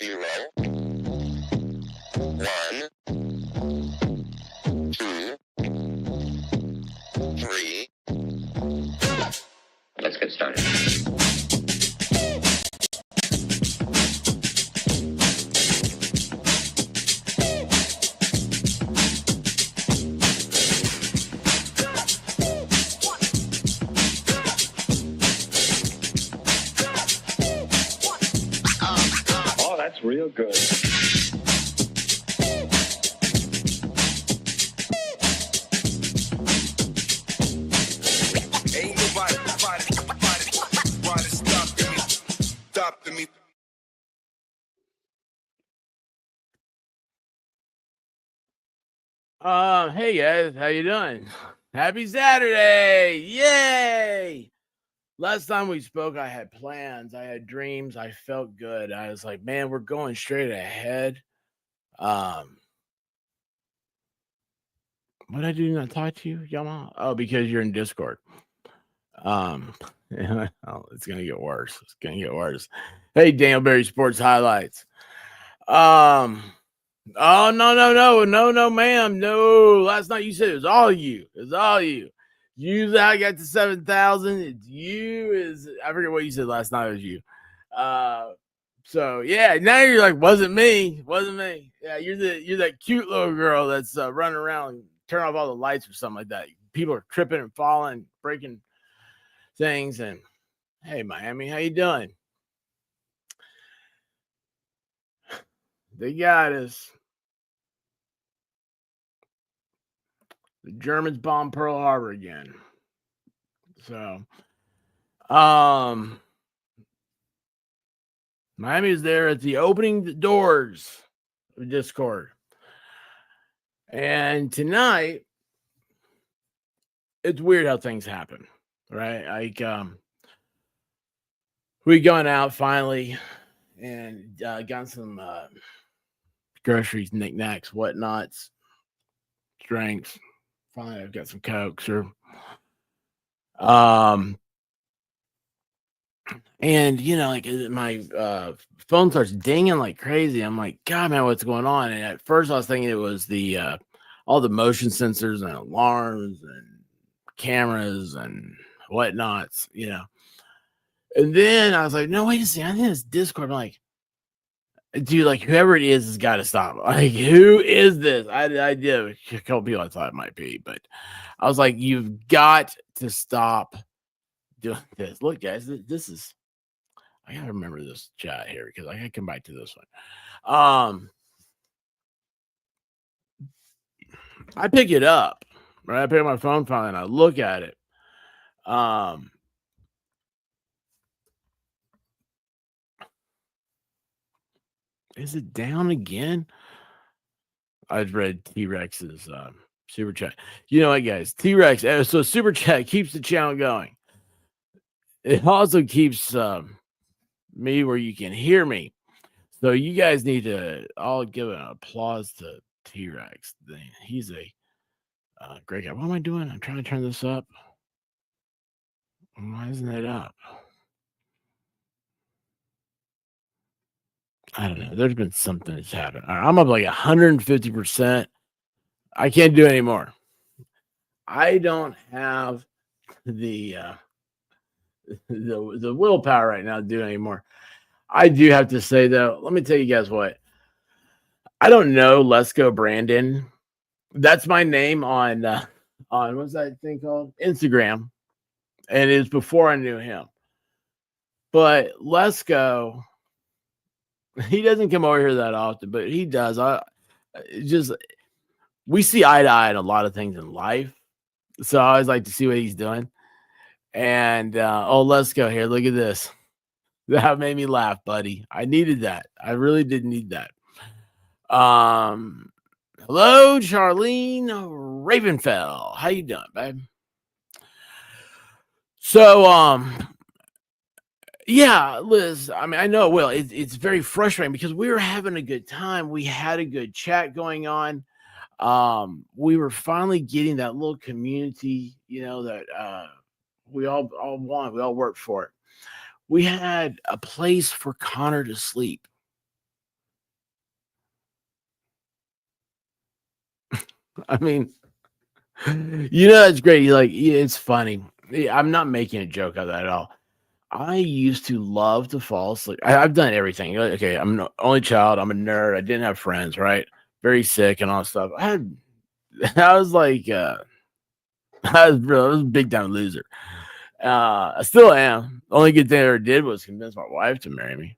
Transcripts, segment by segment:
0, 1, 2, 3. Let's get started. Oh, that's real good. Ain't nobody stopping me. Hey guys, how you doing? Happy Saturday! Yay! Last time we spoke, I had plans, I had dreams, I felt good. I was like, man, we're going straight ahead. What I do not talk to you, Yama? Oh, because you're in Discord. Oh, it's gonna get worse. It's gonna get worse. Hey, Daniel Berry Sports Highlights. Oh no, ma'am. No. Last night you said it was all you. It was all you. You that I got to 7,000. It's you I forget what you said last night. It was you. So yeah, now you're like, wasn't me. Yeah, you're that cute little girl that's running around and turn off all the lights or something like that. People are tripping and falling, breaking things, and hey, Miami, how you doing? They got us. The Germans bombed Pearl Harbor again. So, Miami is there at the opening doors of Discord. And tonight, it's weird how things happen, right? Like, we gone out finally and got some groceries, knickknacks, whatnots, drinks. Finally, I've got some Cokes or and like my phone starts dinging like crazy. I'm like, God, man, what's going on? And at first I was thinking it was the all the motion sensors and alarms and cameras and whatnots, And then I was like, no, wait a second. I think it's Discord. I'm like, dude, like whoever it is has got to stop. Like, who is this? I did a couple people I thought it might be, but I was like, you've got to stop doing this. Look, guys, this is. I gotta remember this chat here because I gotta come back to this one. I pick it up, right? I pick up my phone finally and I look at it. Is it down again? I've read T-Rex's super chat. You know what, guys? T-Rex. So super chat keeps the channel going. It also keeps me where you can hear me. So you guys need to all give an applause to T-Rex. He's a great guy. What am I doing? I'm trying to turn this up. Why isn't it up? I don't know. There's been something that's happened. I'm up like 150%. I can't do it anymore. I don't have the the willpower right now to do it anymore. I do have to say though, let me tell you guys what. I don't know Let's Go Brandon. That's my name on what's that thing called? Instagram. And it was before I knew him. But Let's Go, he doesn't come over here that often, but he does. We see eye to eye on a lot of things in life. So I always like to see what he's doing. And Let's Go here. Look at this. That made me laugh, buddy. I needed that. I really did need that. Hello, Charlene Ravenfell. How you doing, babe? So, yeah, Liz, I mean, I know it will. It's very frustrating because we were having a good time. We had a good chat going on. We were finally getting that little community, that we all want. We all worked for it. We had a place for Connor to sleep. I mean, that's great. It's funny. I'm not making a joke out of that at all. I used to love to fall asleep. I've done everything. Okay, I'm the only child. I'm a nerd. I didn't have friends, right? Very sick and all that stuff. I was like, I was a big time loser. I still am. The only good thing I ever did was convince my wife to marry me.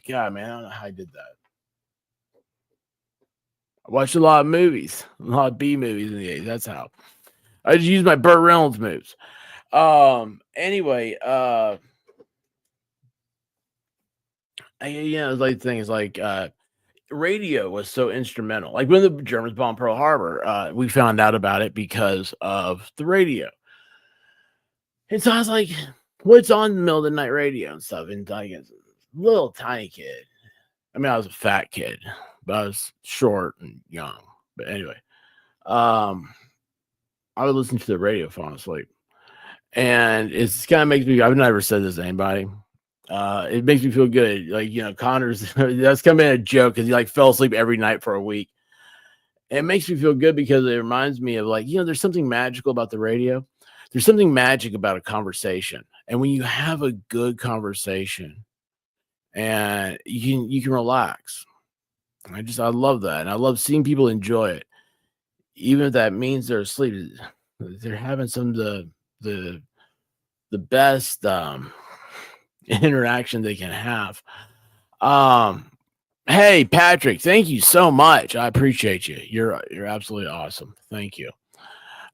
God, man, I don't know how I did that. I watched a lot of movies, a lot of B movies in the 80s. That's how. I just used my Burt Reynolds moves. Anyway, it's like the thing is like radio was so instrumental. Like when the Germans bombed Pearl Harbor, we found out about it because of the radio. And so I was like, what's on the middle of the night radio and stuff? And like, as a little tiny kid. I mean, I was a fat kid, but I was short and young. But anyway, um, I would listen to the radio falling asleep. And it's kind of makes me, I've never said this to anybody. It makes me feel good. Like, Connor's, that's kind of a joke because he like fell asleep every night for a week. It makes me feel good because it reminds me of like, there's something magical about the radio. There's something magic about a conversation. And when you have a good conversation and you can relax. I love that. And I love seeing people enjoy it. Even if that means they're asleep. They're having some of the best interaction they can have. Hey Patrick, thank you so much. I appreciate you. You're absolutely awesome. Thank you.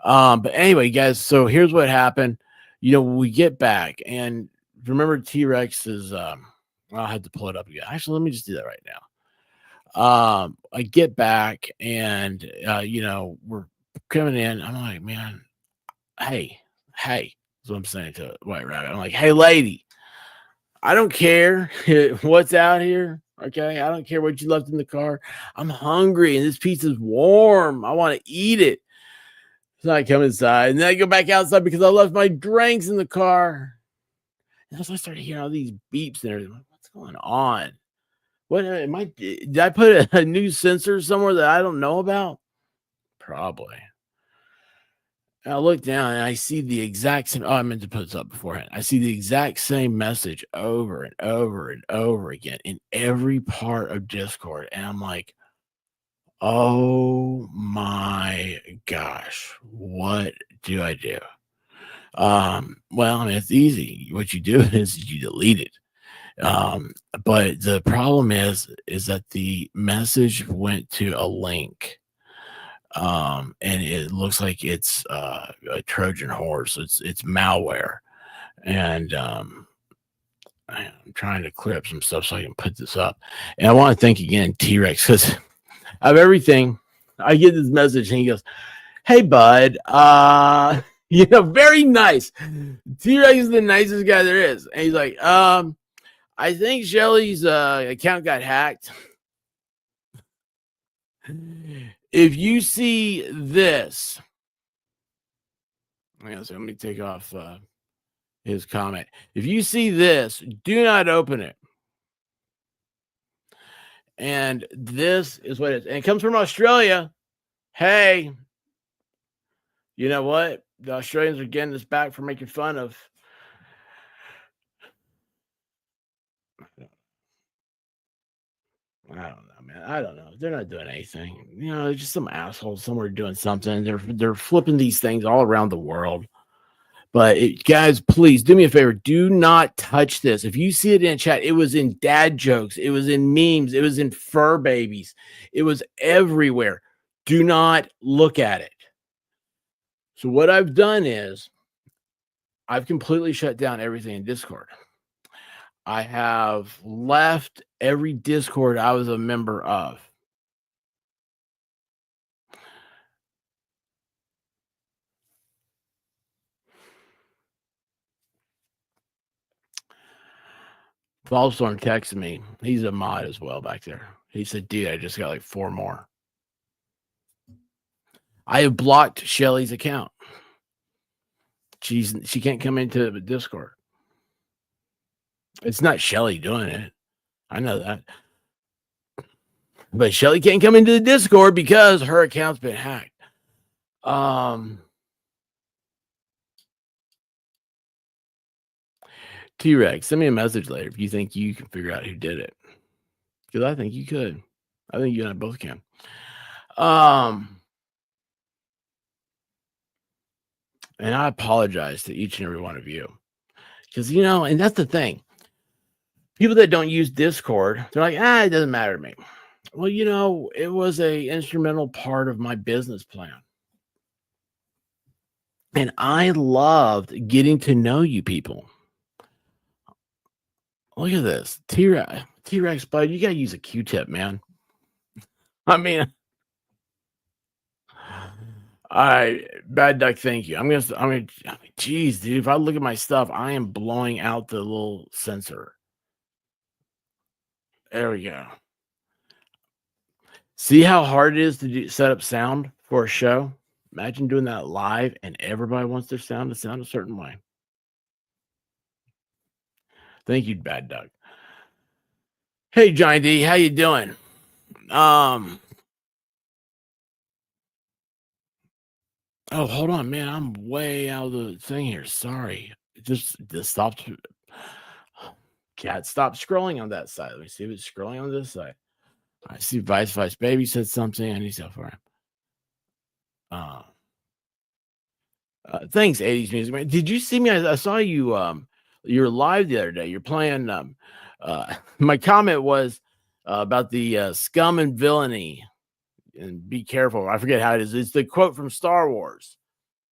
But anyway, guys, so here's what happened. We get back and remember T-Rex is I'll have to pull it up again. Actually, let me just do that right now. I get back and we're coming in. I'm like, man, hey, that's what I'm saying to White Rabbit. I'm like, hey lady, I don't care what's out here. Okay, I don't care what you left in the car. I'm hungry and this pizza's warm. I want to eat it. So I come inside and then I go back outside because I left my drinks in the car. And so I started hearing all these beeps and everything. What's going on? Did I put a new sensor somewhere that I don't know about? Probably. And I look down and I see the exact same. Oh, I meant to put this up beforehand. I see the exact same message over and over and over again in every part of Discord. And I'm like, oh my gosh, what do I do? Well, I mean, it's easy. What you do is you delete it. But the problem is that the message went to a link. And it looks like it's a Trojan horse. It's malware. And I'm trying to clear up some stuff so I can put this up. And I want to thank again T-Rex because of everything. I get this message and he goes, hey bud, very nice. T-Rex is the nicest guy there is. And he's like, I think Shelly's account got hacked. If you see this, let me take off his comment. If you see this, do not open it. And this is what it is. And it comes from Australia. Hey, you know what? The Australians are getting us back for making fun of. I don't know, man. I don't know. They're not doing anything. They're just some assholes somewhere doing something. They're flipping these things all around the world. But guys, please do me a favor. Do not touch this. If you see it in chat, it was in dad jokes. It was in memes. It was in fur babies. It was everywhere. Do not look at it. So what I've done is I've completely shut down everything in Discord. I have left every Discord I was a member of. Ballstorm texted me. He's a mod as well back there. He said, dude, I just got like 4 more. I have blocked Shelly's account. She can't come into the Discord. It's not Shelly doing it. I know that. But Shelly can't come into the Discord because her account's been hacked. T-Rex, send me a message later if you think you can figure out who did it. Because I think you could. I think you and I both can. And I apologize to each and every one of you. Because, and that's the thing. People that don't use Discord, they're like, it doesn't matter to me. Well, it was a instrumental part of my business plan. And I loved getting to know you people. Look at this. T-Rex, bud, you got to use a Q-tip, man. I mean, Bad Duck, thank you. Geez, dude, if I look at my stuff, I am blowing out the little sensor. There we go. See how hard it is to set up sound for a show? Imagine doing that live and everybody wants their sound to sound a certain way. Thank you, Bad Duck. Hey, Johnny D, how you doing? Oh, hold on, man. I'm way out of the thing here. Sorry. Just stopped. Cat, stop scrolling on that side. Let me see if it's scrolling on this side. I see Vice Baby said something. I need to for him. Thanks, 80s music man. Did you see me? I saw you. You're live the other day. You're playing. My comment was about the scum and villainy, and be careful. I forget how it is. It's the quote from Star Wars.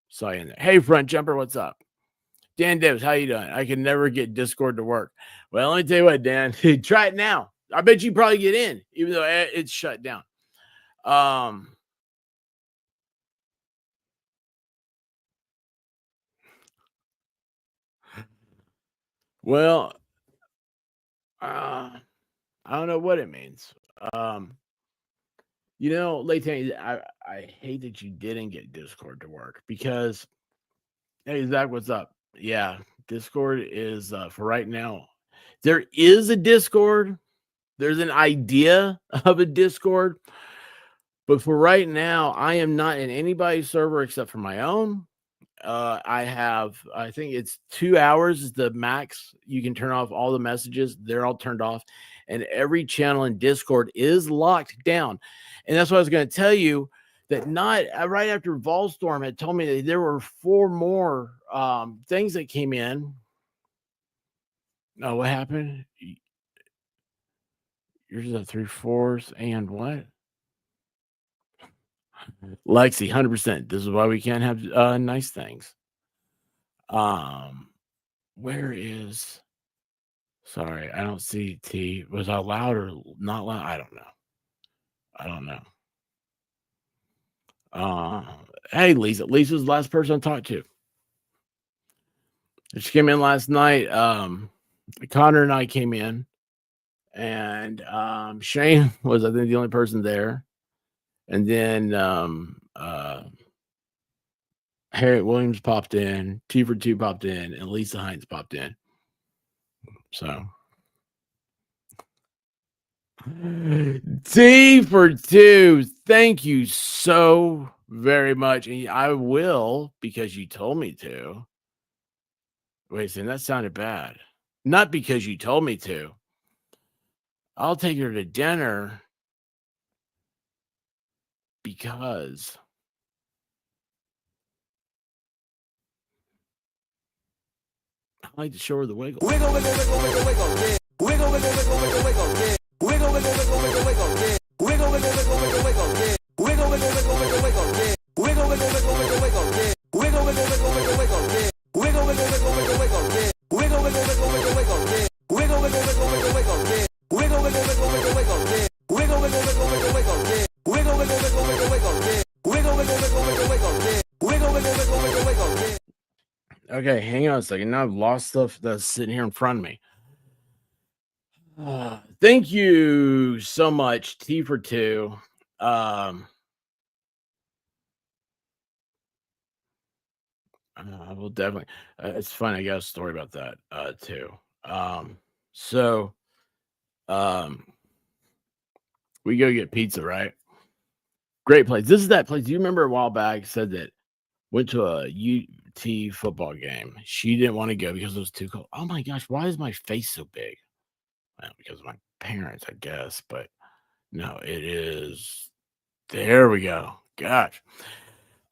Saw you in there. Hey, front jumper, what's up? Dan Davis, how you doing? I can never get Discord to work. Well, let me tell you what, Dan. Try it now. I bet you probably get in, even though it's shut down. Well, I don't know what it means. Leighton, I hate that you didn't get Discord to work because, hey, Zach, what's up? Yeah, Discord is for right now. There is a Discord. There's an idea of a Discord. But for right now, I am not in anybody's server except for my own. I think it's 2 hours is the max. You can turn off all the messages. They're all turned off. And every channel in Discord is locked down. And that's what I was going to tell you that not right after Volstorm had told me that there were 4 more things that came in. Oh, what happened? Yours is a 3/4 and what? Lexi, 100%. This is why we can't have nice things. Where is? Sorry, I don't see T. Was I loud or not loud? I don't know. Hey, Lisa. Lisa's the last person I talked to. She came in last night. Connor and I came in, and Shane was, I think, the only person there. And then Harriet Williams popped in, T for 2 popped in, and Lisa Hines popped in. So T for 2, thank you so very much. And I will, because you told me to. Wait a second, that sounded bad. Not because you told me to. I'll take her to dinner because I like to show her the wiggle. Wiggle, wiggle, wiggle, wiggle, wiggle, yeah. Wiggle, wiggle, wiggle, wiggle, wiggle, yeah. Wiggle, wiggle, wiggle, wiggle, wiggle, yeah. Wiggle, wiggle, wiggle, wiggle, wiggle, yeah. Wiggle, wiggle, wiggle, wiggle, wiggle, yeah. Wiggle, wiggle, wiggle, wiggle, wiggle, yeah. Wiggle, wiggle, wiggle, wiggle, wiggle, yeah. Wiggle, wiggle, wiggle, wiggle, wiggle, yeah. Wiggle, wiggle, wiggle, wiggle, wiggle, yeah. Wiggle, wiggle, wiggle, wiggle, wiggle, yeah. Wiggle, wiggle, wiggle, wiggle, wiggle, yeah. Wiggle, wiggle, wiggle, wiggle, wiggle, yeah. Wiggle, wiggle, wiggle, wiggle, wiggle, yeah. Wiggle, wiggle, wiggle, wiggle, wiggle, yeah. Wiggle, wiggle, wiggle, wiggle, wiggle, yeah. Okay, hang on a second. Now I've lost stuff that's sitting here in front of me. Thank you so much, T for 2. I will definitely. It's fun. I got a story about that too. We go get pizza, right? Great place. This is that place. Do you remember a while back said that went to a UT football game? She didn't want to go because it was too cold. Oh my gosh, why is my face so big? Well, because of my parents, I guess. But no, it is. There we go. Gosh.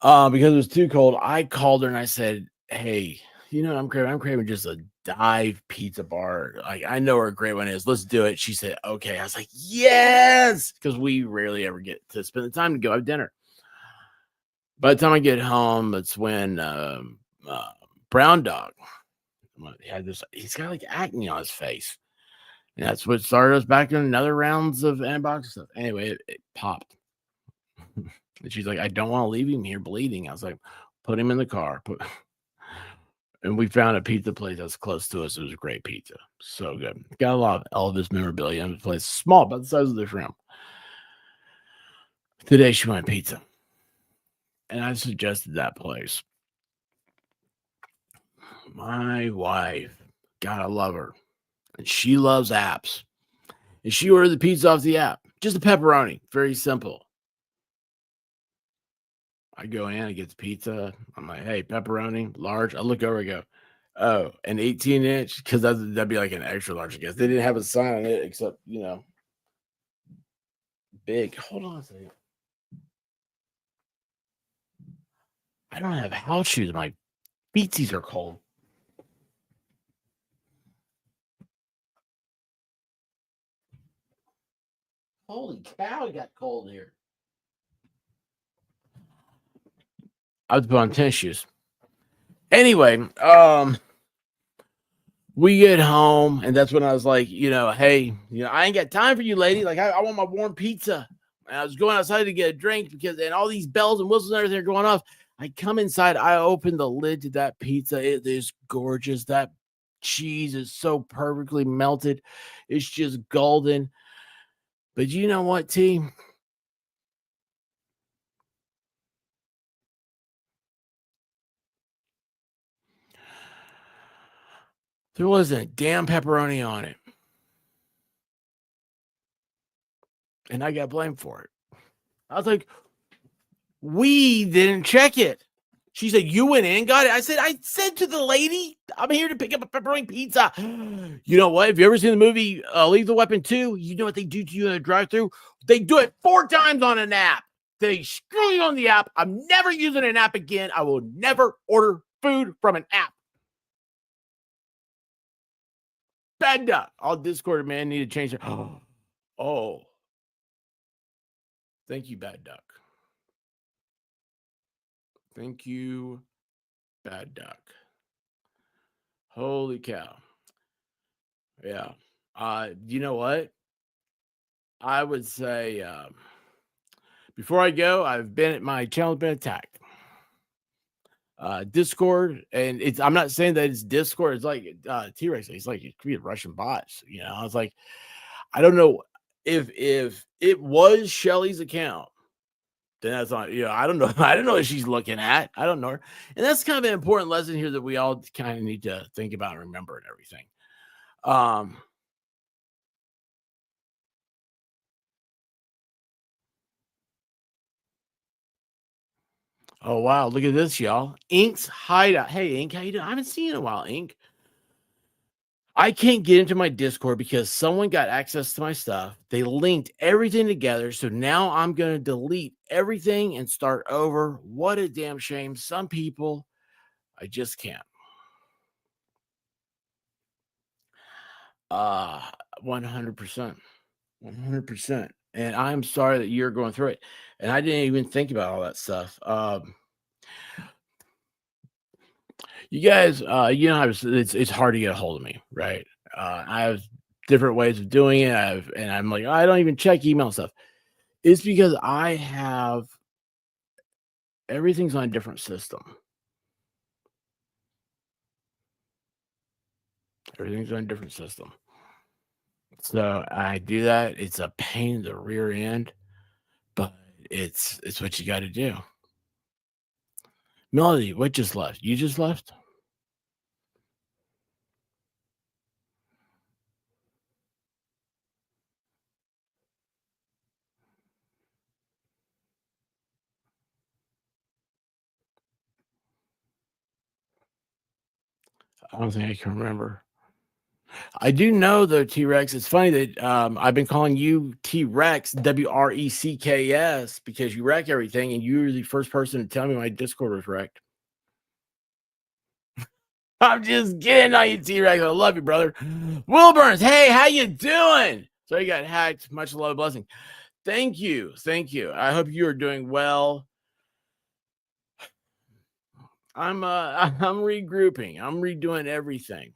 Because it was too cold, I called her and I said, "Hey, you know what I'm craving? I'm craving just a dive pizza bar. Like I know where a great one is. Let's do it." She said, "Okay." I was like, "Yes," because we rarely ever get to spend the time to go have dinner. By the time I get home, it's when Brown Dog he had this. He's got like acne on his face, and that's what started us back in another rounds of antibiotic stuff. Anyway, it popped. And she's like, "I don't want to leave him here bleeding." I was like, "Put him in the car." And we found a pizza place that's close to us. It was a great pizza. So good. Got a lot of Elvis memorabilia in the place. Small, about the size of this room. Today she wanted pizza. And I suggested that place. My wife, God, I love her. And she loves apps. And she ordered the pizza off the app. Just a pepperoni. Very simple. I go in, I get the pizza. I'm like, "Hey, pepperoni, large." I look over, I go, "Oh, an 18-inch?" Because that'd be like an extra large, I guess. They didn't have a sign on it except, big. Hold on a second. I don't have house shoes. My feetsies are cold. Holy cow, it got cold here. I was put on tennis shoes. Anyway, we get home, and that's when I was like, "Hey, I ain't got time for you, lady. Like, I want my warm pizza." And I was going outside to get a drink and all these bells and whistles and everything are going off. I come inside, I open the lid to that pizza. It is gorgeous. That cheese is so perfectly melted. It's just golden. But you know what, T? There wasn't a damn pepperoni on it. And I got blamed for it. I was like, "We didn't check it." She said, "You went in and got it." I said to the lady, "I'm here to pick up a pepperoni pizza." You know what? If you ever seen the movie Lethal Weapon 2, you know what they do to you in a drive-thru? They do it 4 times on an app. They screw you on the app. I'm never using an app again. I will never order food from an app. Bad duck. All Discord, man, need to change their. Oh, thank you, Bad Duck. Thank you, Bad Duck. Holy cow. Yeah. You know what? I would say before I go, my channel's been attacked. Discord, and I'm not saying that it's Discord, it's like T-Rex, it's like it could be Russian bots, I was like, I don't know if it was Shelly's account, then that's not, I don't know. I don't know what she's looking at. I don't know her. And that's kind of an important lesson here that we all kind of need to think about and remember and everything. Um, oh wow, look at this, y'all. Ink's hideout. Hey, Ink, how you doing? I haven't seen you in a while, Ink. I can't get into my Discord because someone got access to my stuff. They linked everything together. So now I'm going to delete everything and start over. What a damn shame. Some people, I just can't. 100%. 100%. And I'm sorry that you're going through it. And I didn't even think about all that stuff. You guys, it's hard to get a hold of me, right? I have different ways of doing it. And I'm like, I don't even check email stuff. It's because I have everything's on a different system. Everything's on a different system. So I do that. It's a pain in the rear end, but it's what you got to do. Melody, what just left? You just left? I don't think I can remember. I do know though, T-Rex. It's funny that I've been calling you T-Rex, WRECKS, because you wreck everything, and you were the first person to tell me my Discord was wrecked. I'm just kidding on you, T-Rex. I love you, brother. Will Burns, hey, how you doing? So you got hacked. Much love, blessing. Thank you. I hope you are doing well. I'm regrouping. I'm redoing everything.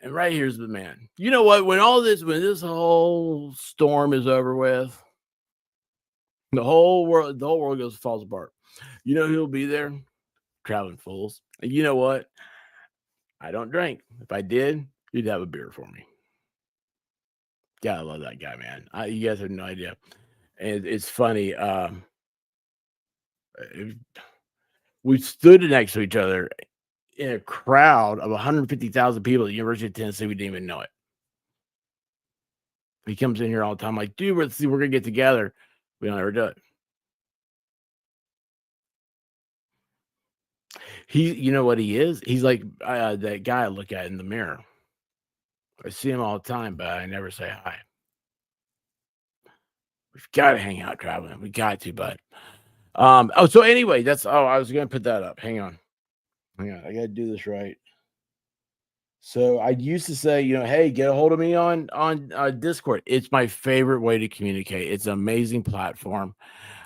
And right here's the man. You know what? When this whole storm is over with, the whole world falls apart. You know who'll be there? Traveling fools. And you know what? I don't drink. If I did, you'd have a beer for me. Yeah, I love that guy, man. You guys have no idea. And it's funny. We stood next to each other in a crowd of 150,000 people at the University of Tennessee. We didn't even know it. He comes in here all the time, like, dude, we're gonna get together. We don't ever do it. You know what he is? He's like that guy I look at in the mirror. I see him all the time, but I never say hi. We've got to hang out traveling. We got to, bud. So anyway, I was gonna put that up. Hang on. I gotta do this right. So I used to say, hey, get a hold of me on Discord. It's my favorite way to communicate. It's an amazing platform.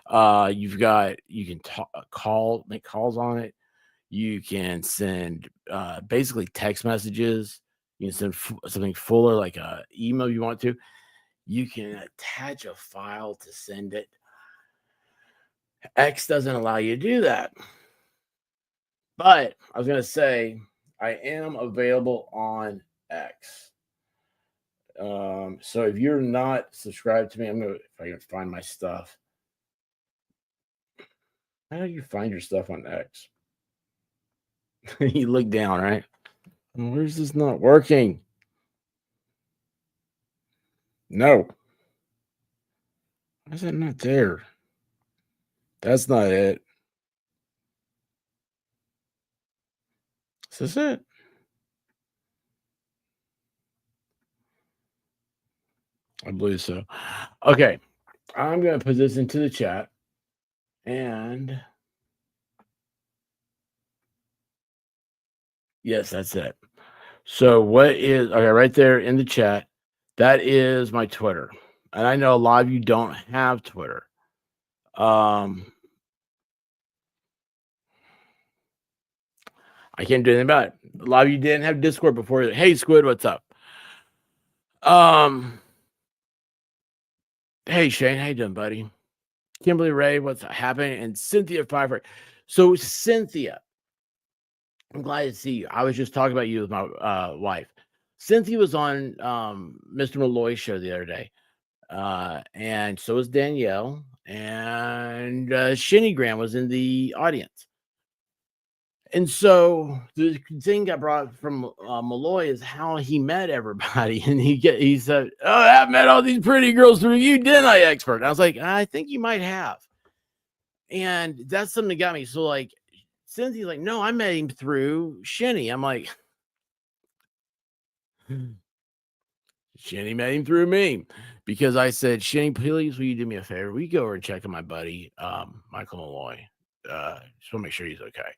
You can make calls on it. You can send basically text messages. You can send something fuller, like a email you want to. You can attach a file to send it. X doesn't allow you to do that. But I was going to say, I am available on X. So if you're not subscribed to me, if I can find my stuff. How do you find your stuff on X? You look down, right? Where's this not working? No. Why is that not there? That's not it. Is this it? I believe so. Okay. I'm going to put this into the chat. And yes, that's it. So right there in the chat, that is my Twitter. And I know a lot of you don't have Twitter. I can't do anything about it. A lot of you didn't have Discord before. Hey, Squid, what's up? Hey, Shane, how you doing, buddy? Kimberly Ray, what's happening? And Cynthia Pfeiffer. So, Cynthia, I'm glad to see you. I was just talking about you with my wife. Cynthia was on Mr. Malloy's show the other day. And so was Danielle. And Shinny Graham was in the audience. And so the thing got brought from Malloy is how he met everybody. And he said, oh, I met all these pretty girls through you, didn't I, expert? And I was like, I think you might have. And that's something that got me. So like, Cynthia's like, no, I met him through Shinny. I'm like, Shinny met him through me, because I said, Shinny, please, will you do me a favor? Will you go over and check on my buddy, Michael Malloy? Just want to make sure he's okay.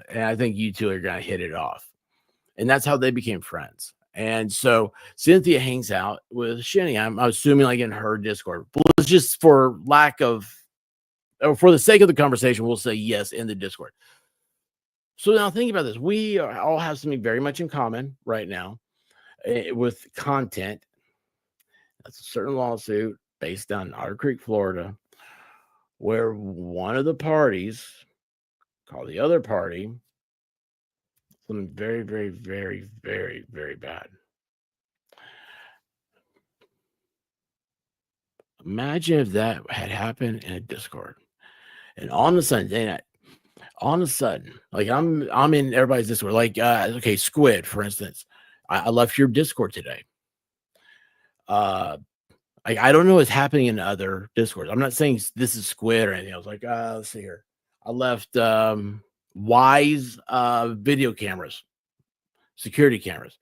And I think you two are going to hit it off. And that's how they became friends. And so Cynthia hangs out with Shinny. I'm assuming like in her Discord. But it's just for the sake of the conversation, we'll say yes in the Discord. So now think about this. We all have something very much in common right now with content. That's a certain lawsuit based on Otter Creek, Florida, where one of the parties called the other party something very, very, very, very, very bad. Imagine if that had happened in a Discord, and all of a sudden, like I'm in everybody's Discord. Like, okay, Squid, for instance, I left your Discord today. I don't know what's happening in other Discords. I'm not saying this is Squid or anything. I was like, let's see here. I left Wise video cameras, security cameras.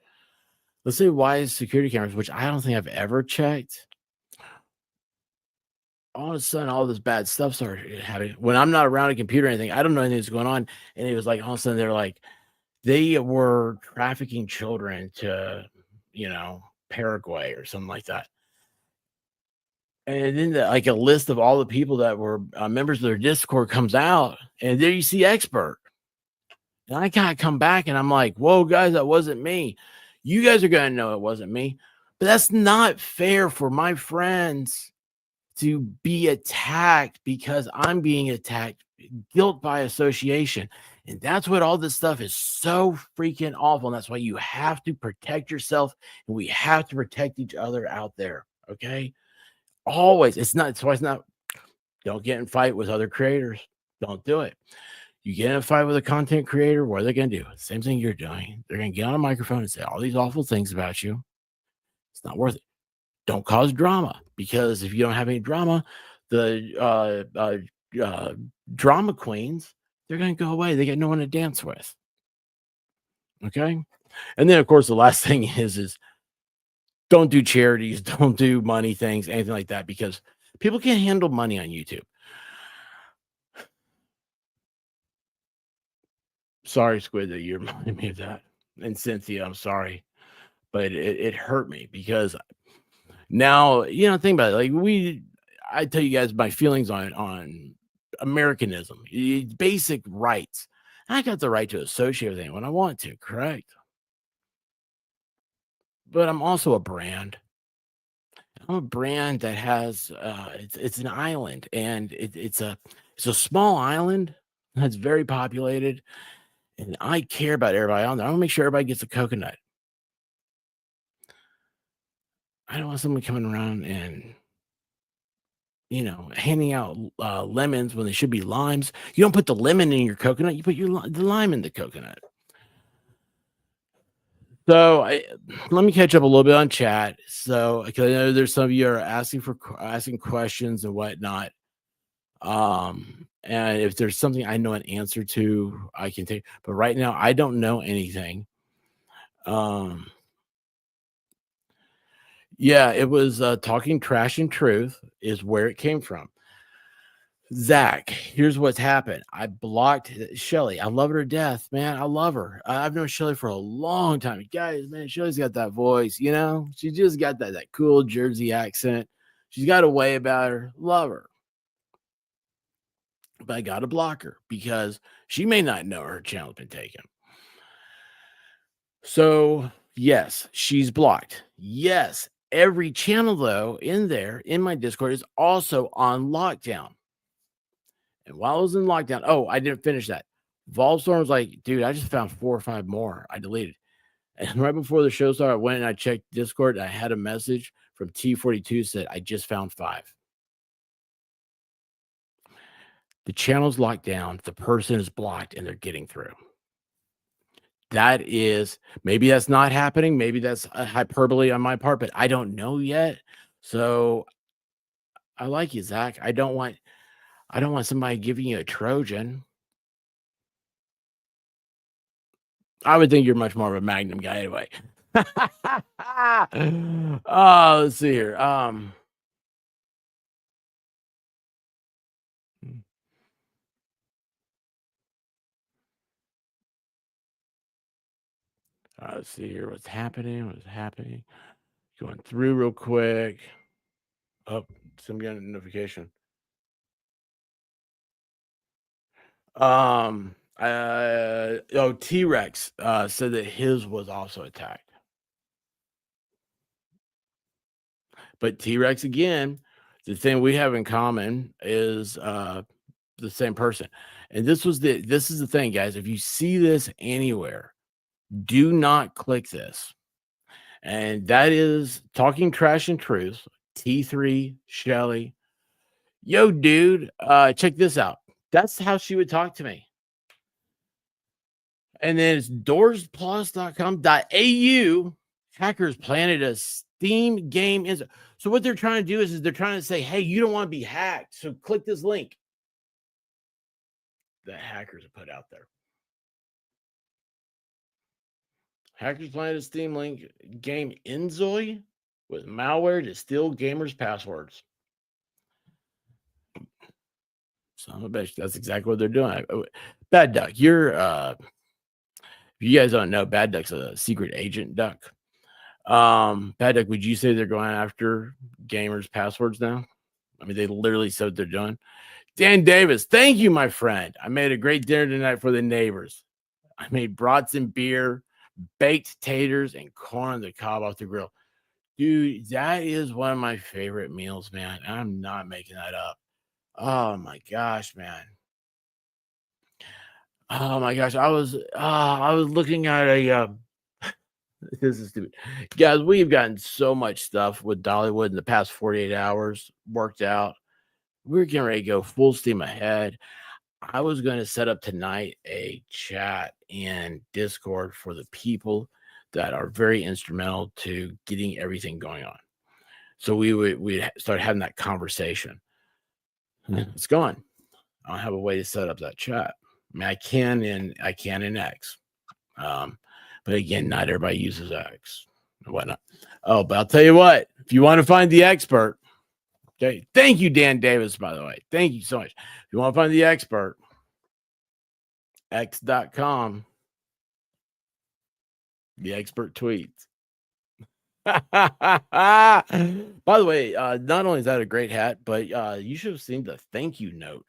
Let's say Wise security cameras, which I don't think I've ever checked. All of a sudden, all this bad stuff started happening. When I'm not around a computer or anything, I don't know anything that's going on. And it was like all of a sudden they're like, they were trafficking children to, Paraguay or something like that. And then like a list of all the people that were members of their Discord comes out, and there you see expert. And I kind of come back and I'm like, whoa, guys, that wasn't me. You guys are going to know it wasn't me. But that's not fair for my friends to be attacked because I'm being attacked, guilt by association. And that's what all this stuff is so freaking awful. And that's why you have to protect yourself and we have to protect each other out there. Okay. Always. It's not, don't get in fight with other creators. Don't do it. You get in a fight with a content creator, what are they going to do? Same thing you're doing. They're going to get on a microphone and say all these awful things about you. It's not worth it. Don't cause drama, because if you don't have any drama, the drama queens, they're going to go away. They get no one to dance with. Okay. And then, of course, the last thing is don't do charities, don't do money things, anything like that, because people can't handle money on YouTube. Sorry, Squid, that you reminded me of that. And Cynthia, I'm sorry, but it hurt me because now, think about it. Like I tell you guys my feelings on Americanism, basic rights. I got the right to associate with anyone I want to, correct? But I'm also a brand. I'm a brand that has it's an island, and it's a small island that's very populated, and I care about everybody on there. I want to make sure everybody gets a coconut. I don't want someone coming around and handing out lemons when they should be limes. You don't put the lemon in your coconut. You put the lime in the coconut. So let me catch up a little bit on chat. So, because I know there's some of you are asking questions and whatnot. And if there's something I know an answer to, I can take. But right now, I don't know anything. Yeah, it was talking trash and truth is where it came from. Zach, here's what's happened. I blocked Shelly. I love her to death, man. I love her. I've known Shelly for a long time. Guys, man, Shelly's got that voice, She just got that cool Jersey accent. She's got a way about her. Love her. But I got to block her because she may not know her channel's been taken. So, yes, she's blocked. Yes, every channel, though, in my Discord is also on lockdown. And while I was in lockdown, I didn't finish that. Volstorm was like, dude, I just found 4 or 5 more. I deleted. And right before the show started, I went and I checked Discord. And I had a message from T42 said, I just found 5. The channel's locked down. The person is blocked and they're getting through. That is, maybe that's not happening. Maybe that's a hyperbole on my part, but I don't know yet. So I like you, Zach. I don't want somebody giving you a Trojan. I would think you're much more of a Magnum guy anyway. Let's see here. Let's see here. What's happening? Going through real quick. Oh, some kind of notification. T-Rex said that his was also attacked. But T-Rex, again, the thing we have in common is the same person. And this is the thing, guys. If you see this anywhere, do not click this. And that is Talking Trash and Truth, T3 Shelly. Yo, dude, check this out. That's how she would talk to me. And then it's doorsplus.com.au. Hackers planted a Steam game. So what they're trying to do is they're trying to say, hey, you don't want to be hacked. So click this link that hackers have put out there. Hackers planted a Steam Link game Enzoy with malware to steal gamers' passwords. Son of a bitch, that's exactly what they're doing. Bad Duck, if you guys don't know, Bad Duck's a secret agent duck. Bad Duck, would you say they're going after gamers' passwords now? I mean, they literally said what they're doing. Dan Davis, thank you, my friend. I made a great dinner tonight for the neighbors. I made brats and beer, baked taters, and corn on the cob off the grill. Dude, that is one of my favorite meals, man. I'm not making that up. Oh my gosh, man. Oh my gosh. I was looking at a this is stupid. Guys, we've gotten so much stuff with Dollywood in the past 48 hours worked out. We're getting ready to go full steam ahead. I was going to set up tonight a chat in Discord for the people that are very instrumental to getting everything going on. So we'd start having that conversation. It's gone. I don't have a way to set up that chat. I mean, I can in X. But again, not everybody uses X and whatnot. Oh, but I'll tell you what, if you want to find the expert, okay. Thank you, Dan Davis, by the way. Thank you so much. If you want to find the expert, X.com, the expert tweets. By the way, not only is that a great hat, but you should have seen the thank you note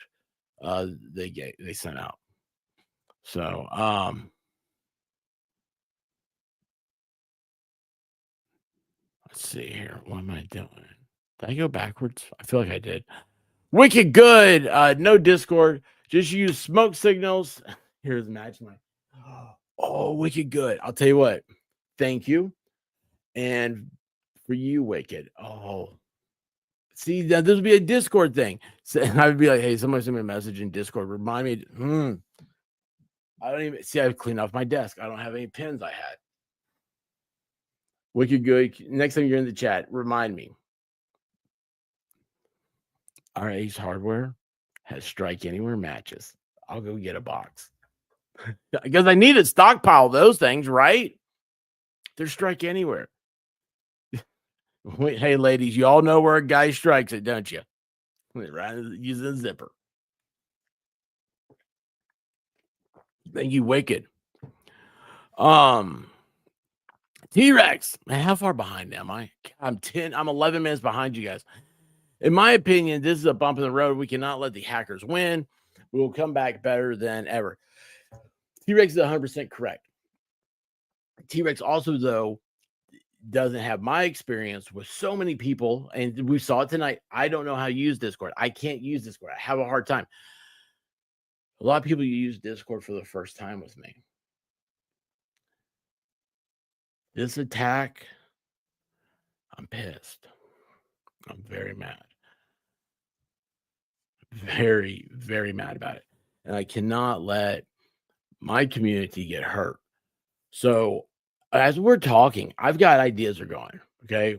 they sent out. So let's see here. What am I doing? Did I go backwards? I feel like I did. Wicked good. No Discord. Just use smoke signals. Here's match my. Oh, wicked good. I'll tell you what. Thank you. And for you, Wicked. Oh, see, now this would be a Discord thing. So I would be like, hey, somebody send me a message in Discord. Remind me. I don't even see. I cleaned off my desk. I don't have any pins I had. Wicked good. Next time you're in the chat, remind me. Our Ace Hardware has Strike Anywhere matches. I'll go get a box because I need to stockpile those things, right? They're Strike Anywhere. Wait, hey, ladies, you all know where a guy strikes it, don't you? Right, using a zipper. Thank you, Wicked. T-Rex, man, how far behind am I? I'm 11 minutes behind you guys. In my opinion, this is a bump in the road. We cannot let the hackers win. We will come back better than ever. T-Rex is 100% correct. T-Rex also, though, doesn't have my experience with so many people, and we saw it tonight. I don't know how to use Discord. I can't use Discord. I have a hard time. A lot of people use Discord for the first time with me. This attack, I'm pissed. I'm very mad. Very, very mad about it. And I cannot let my community get hurt. So as we're talking, I've got ideas are going. Okay.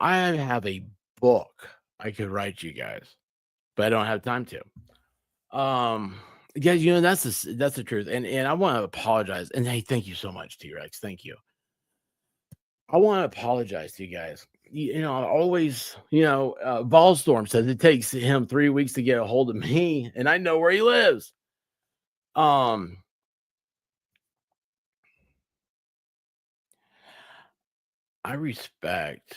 I have a book I could write you guys, but I don't have time to. Guys, you know, that's the truth. And I want to apologize. And hey, thank you so much, T-Rex. Thank you. I want to apologize to you guys. You know, always, Volstorm says it takes him 3 weeks to get a hold of me, and I know where he lives. I respect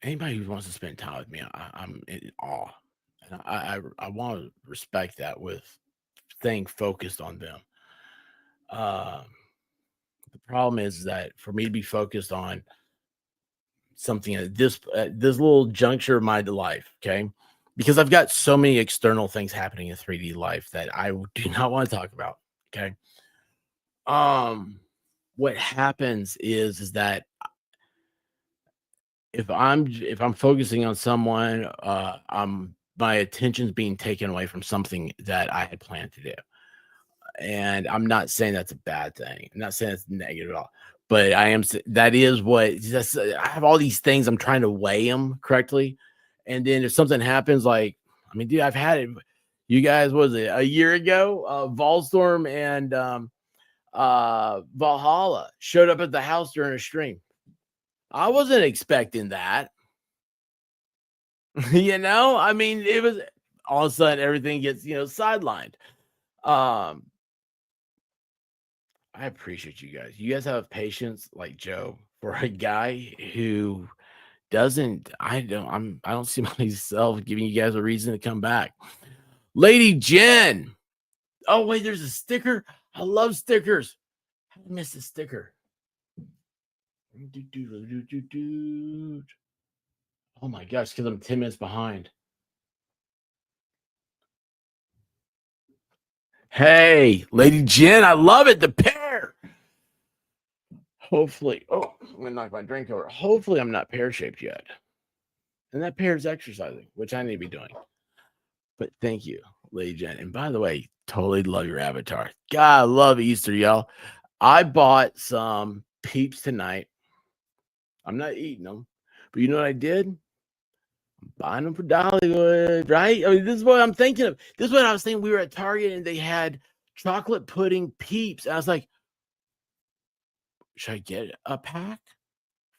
anybody who wants to spend time with me. I'm in awe, and I want to respect that with staying focused on them. The problem is that for me to be focused on something at this little juncture of my life, okay, because I've got so many external things happening in 3D life that I do not want to talk about. Okay. What happens is that if I'm focusing on someone, my attention's being taken away from something that I had planned to do. And I'm not saying that's a bad thing. I'm not saying it's negative at all. But that is what I have all these things. I'm trying to weigh them correctly. And then if something happens, like, I mean, dude, I've had it. You guys, was it a year ago? Volstorm and Valhalla showed up at the house during a stream. I wasn't expecting that. I mean, it was all of a sudden everything gets, sidelined. Um, I appreciate you guys. You guys have patience like Joe for a guy who doesn't. I don't see myself giving you guys a reason to come back. Lady Jen. Oh, wait, there's a sticker. I love stickers. I missed a sticker. Oh my gosh, because I'm 10 minutes behind. Hey, Lady Jen, I love it. The pear. Hopefully, I'm gonna knock my drink over. Hopefully, I'm not pear-shaped yet. And that pear is exercising, which I need to be doing. But thank you, Lady Jen. And by the way, totally love your avatar. God, I love Easter, y'all. I bought some peeps tonight. I'm not eating them, but you know what I did? I'm buying them for Dollywood, right? I mean, this is what I'm thinking of. This is what I was thinking. We were at Target and they had chocolate pudding peeps. And I was like, should I get a pack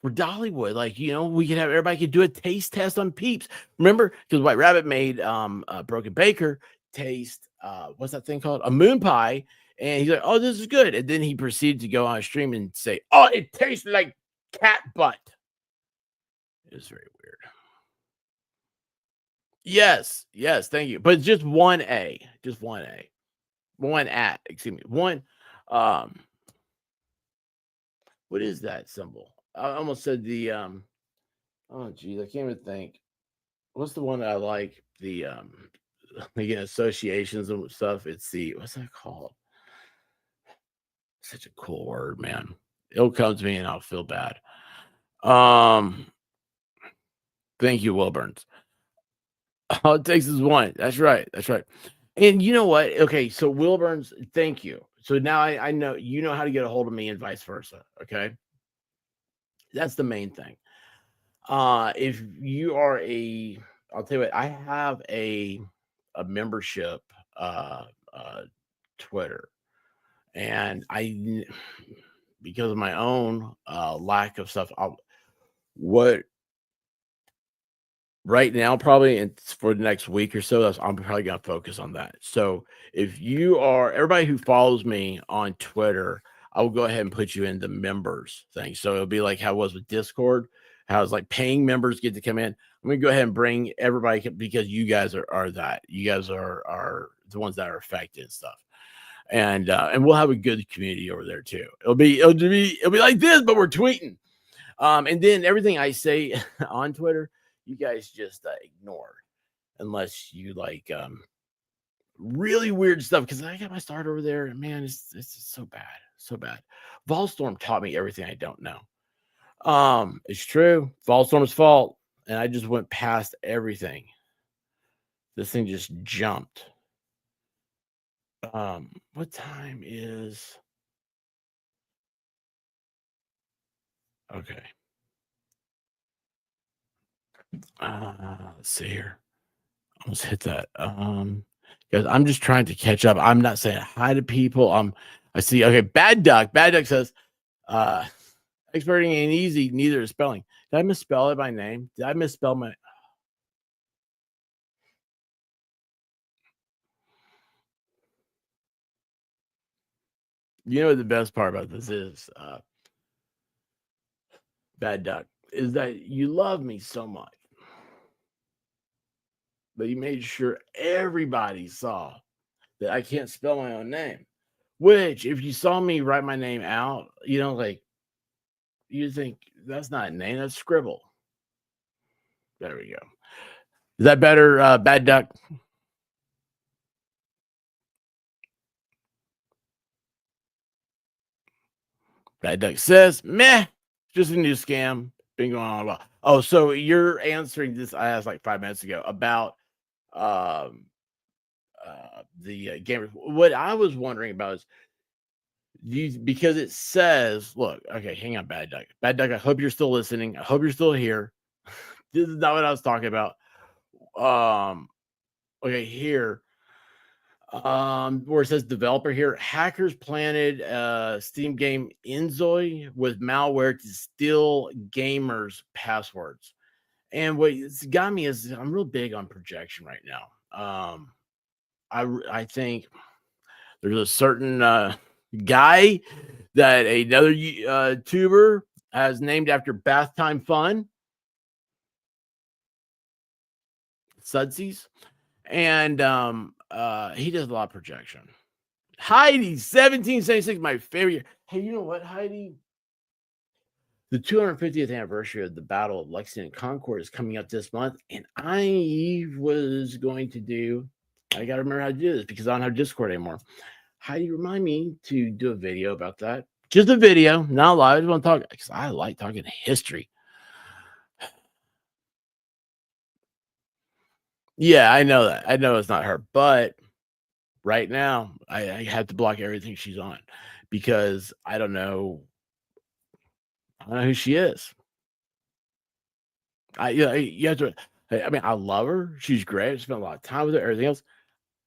for Dollywood? Like, we could have everybody could do a taste test on peeps. Remember? Because White Rabbit made Broken Baker taste what's that thing called? A moon pie. And he's like, oh, this is good. And then he proceeded to go on a stream and say, oh, it tastes like cat butt. It was very weird. Yes, thank you. But just one A. Just one A. One at, excuse me. One what is that symbol? I almost said the oh geez, I can't even think. What's the one that I like? The again, associations and stuff. It's the what's that called? Such a cool word, man. It'll come to me and I'll feel bad. Thank you, Will Burns. All it takes is one. That's right. And you know what? Okay, so Will Burns, thank you. So now I know you know how to get a hold of me and vice versa. Okay. That's the main thing. If you are I'll tell you what, I have a membership Twitter. And because of my own lack of stuff, right now, probably for the next week or so, I'm probably going to focus on that. So if you are everybody who follows me on Twitter, I will go ahead and put you in the members thing. So it'll be like how it was with Discord, how it's like paying members get to come in. I'm going to go ahead and bring everybody because you guys are that. You guys are the ones that are affected and stuff. And we'll have a good community over there too. It'll be like this, but we're tweeting. And then everything I say on Twitter, you guys just ignore unless you like really weird stuff. Because I got my start over there, and man, it's so bad. Volstorm taught me everything I don't know. It's true. Volstorm's fault, and I just went past everything. This thing just jumped. What time is? Okay. Let's see here. Almost hit that. Guys, I'm just trying to catch up. I'm not saying hi to people. I see. Okay, Bad Duck. Bad Duck says, experting ain't easy, neither is spelling. Did I misspell it by name? Did I misspell my? You know what the best part about this is, Bad Duck, is that you love me so much, but you made sure everybody saw that I can't spell my own name. Which, if you saw me write my name out, you think that's not a name, that's scribble. There we go. Is that better, Bad Duck? Bad Duck says, meh, just a new scam. Been going on a while. Oh, so you're answering this I asked like 5 minutes ago about the gamers. What I was wondering about is because it says, look, okay, hang on, Bad Duck. Bad Duck, I hope you're still listening. I hope you're still here. This is not what I was talking about. Okay, here. Where it says developer here, hackers planted Steam game Enzoy with malware to steal gamers' passwords. And what's got me is I'm real big on projection right now. I think there's a certain guy that another tuber has named after Bath Time Fun, Sudsies, and he does a lot of projection. Heidi 1776, my favorite. Hey, you know what, Heidi? The 250th anniversary of the Battle of Lexington and Concord is coming up this month, and I was going to do. I got to remember how to do this because I don't have Discord anymore. Heidi, remind me to do a video about that. Just a video, not live. I just want to talk because I like talking history. Yeah, I know that. I know it's not her, but right now I have to block everything she's on because I don't know who she is. You have to. I mean, I love her. She's great. I spent a lot of time with her. Everything else,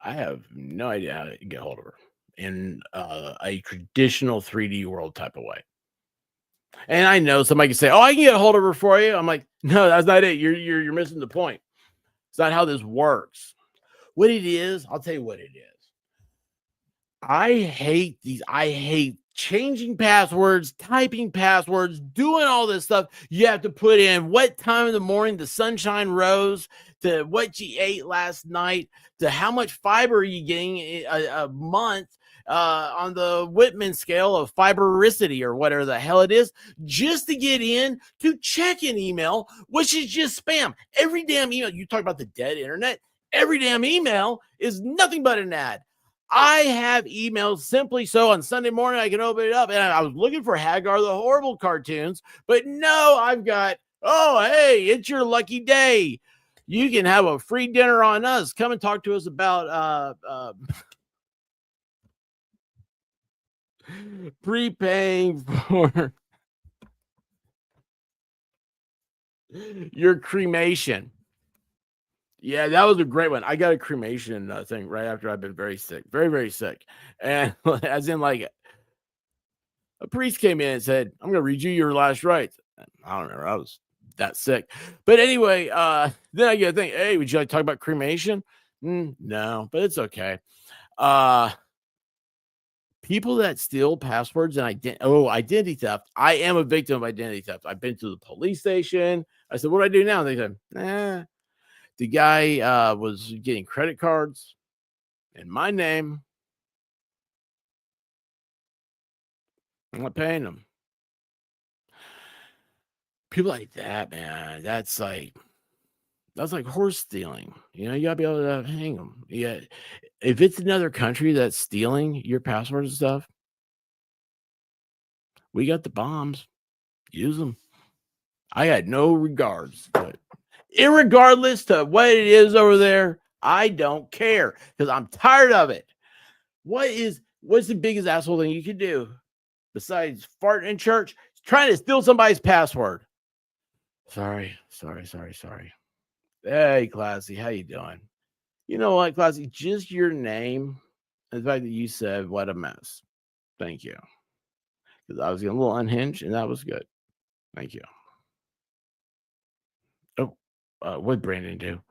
I have no idea how to get hold of her in a traditional 3D world type of way. And I know somebody can say, "Oh, I can get a hold of her for you." I'm like, "No, that's not it. You're missing the point. It's not how this works. What it is, I'll tell you what it is. I hate these. I hate changing passwords, typing passwords, doing all this stuff. You have to put in what time in the morning the sunshine rose, to what you ate last night, to how much fiber you getting a month on the Whitman scale of fibericity or whatever the hell it is, just to get in to check an email, which is just spam. Every damn email, you talk about the dead internet, every damn email is nothing but an ad. I have emails simply so on Sunday morning I can open it up. And I was looking for Hagar the Horrible cartoons, but no, I've got, oh, hey, it's your lucky day. You can have a free dinner on us. Come and talk to us about prepaying for your cremation. Yeah, that was a great one. I got a cremation thing right after I've been very sick, very, very sick. And as in, like, a priest came in and said, I'm going to read you your last rites. I don't remember. I was that sick. But anyway, then I get to think, hey, would you like to talk about cremation? No, but it's okay. People that steal passwords and identity theft. I am a victim of identity theft. I've been to the police station. I said, what do I do now? And they said, nah. The guy was getting credit cards in my name. I'm not paying them. People like that, man. That's like horse stealing. You know, you gotta be able to hang them. Yeah. If it's another country that's stealing your passwords and stuff, we got the bombs. Use them. I got no regards. But irregardless to what it is over there, I don't care because I'm tired of it. What's the biggest asshole thing you can do besides farting in church? Trying to steal somebody's password. Sorry. Hey, Classy, how you doing? You know what, Classy? Just your name and the fact that you said what a mess. Thank you. Because I was getting a little unhinged, and that was good. Thank you. Oh, what did Brandon do?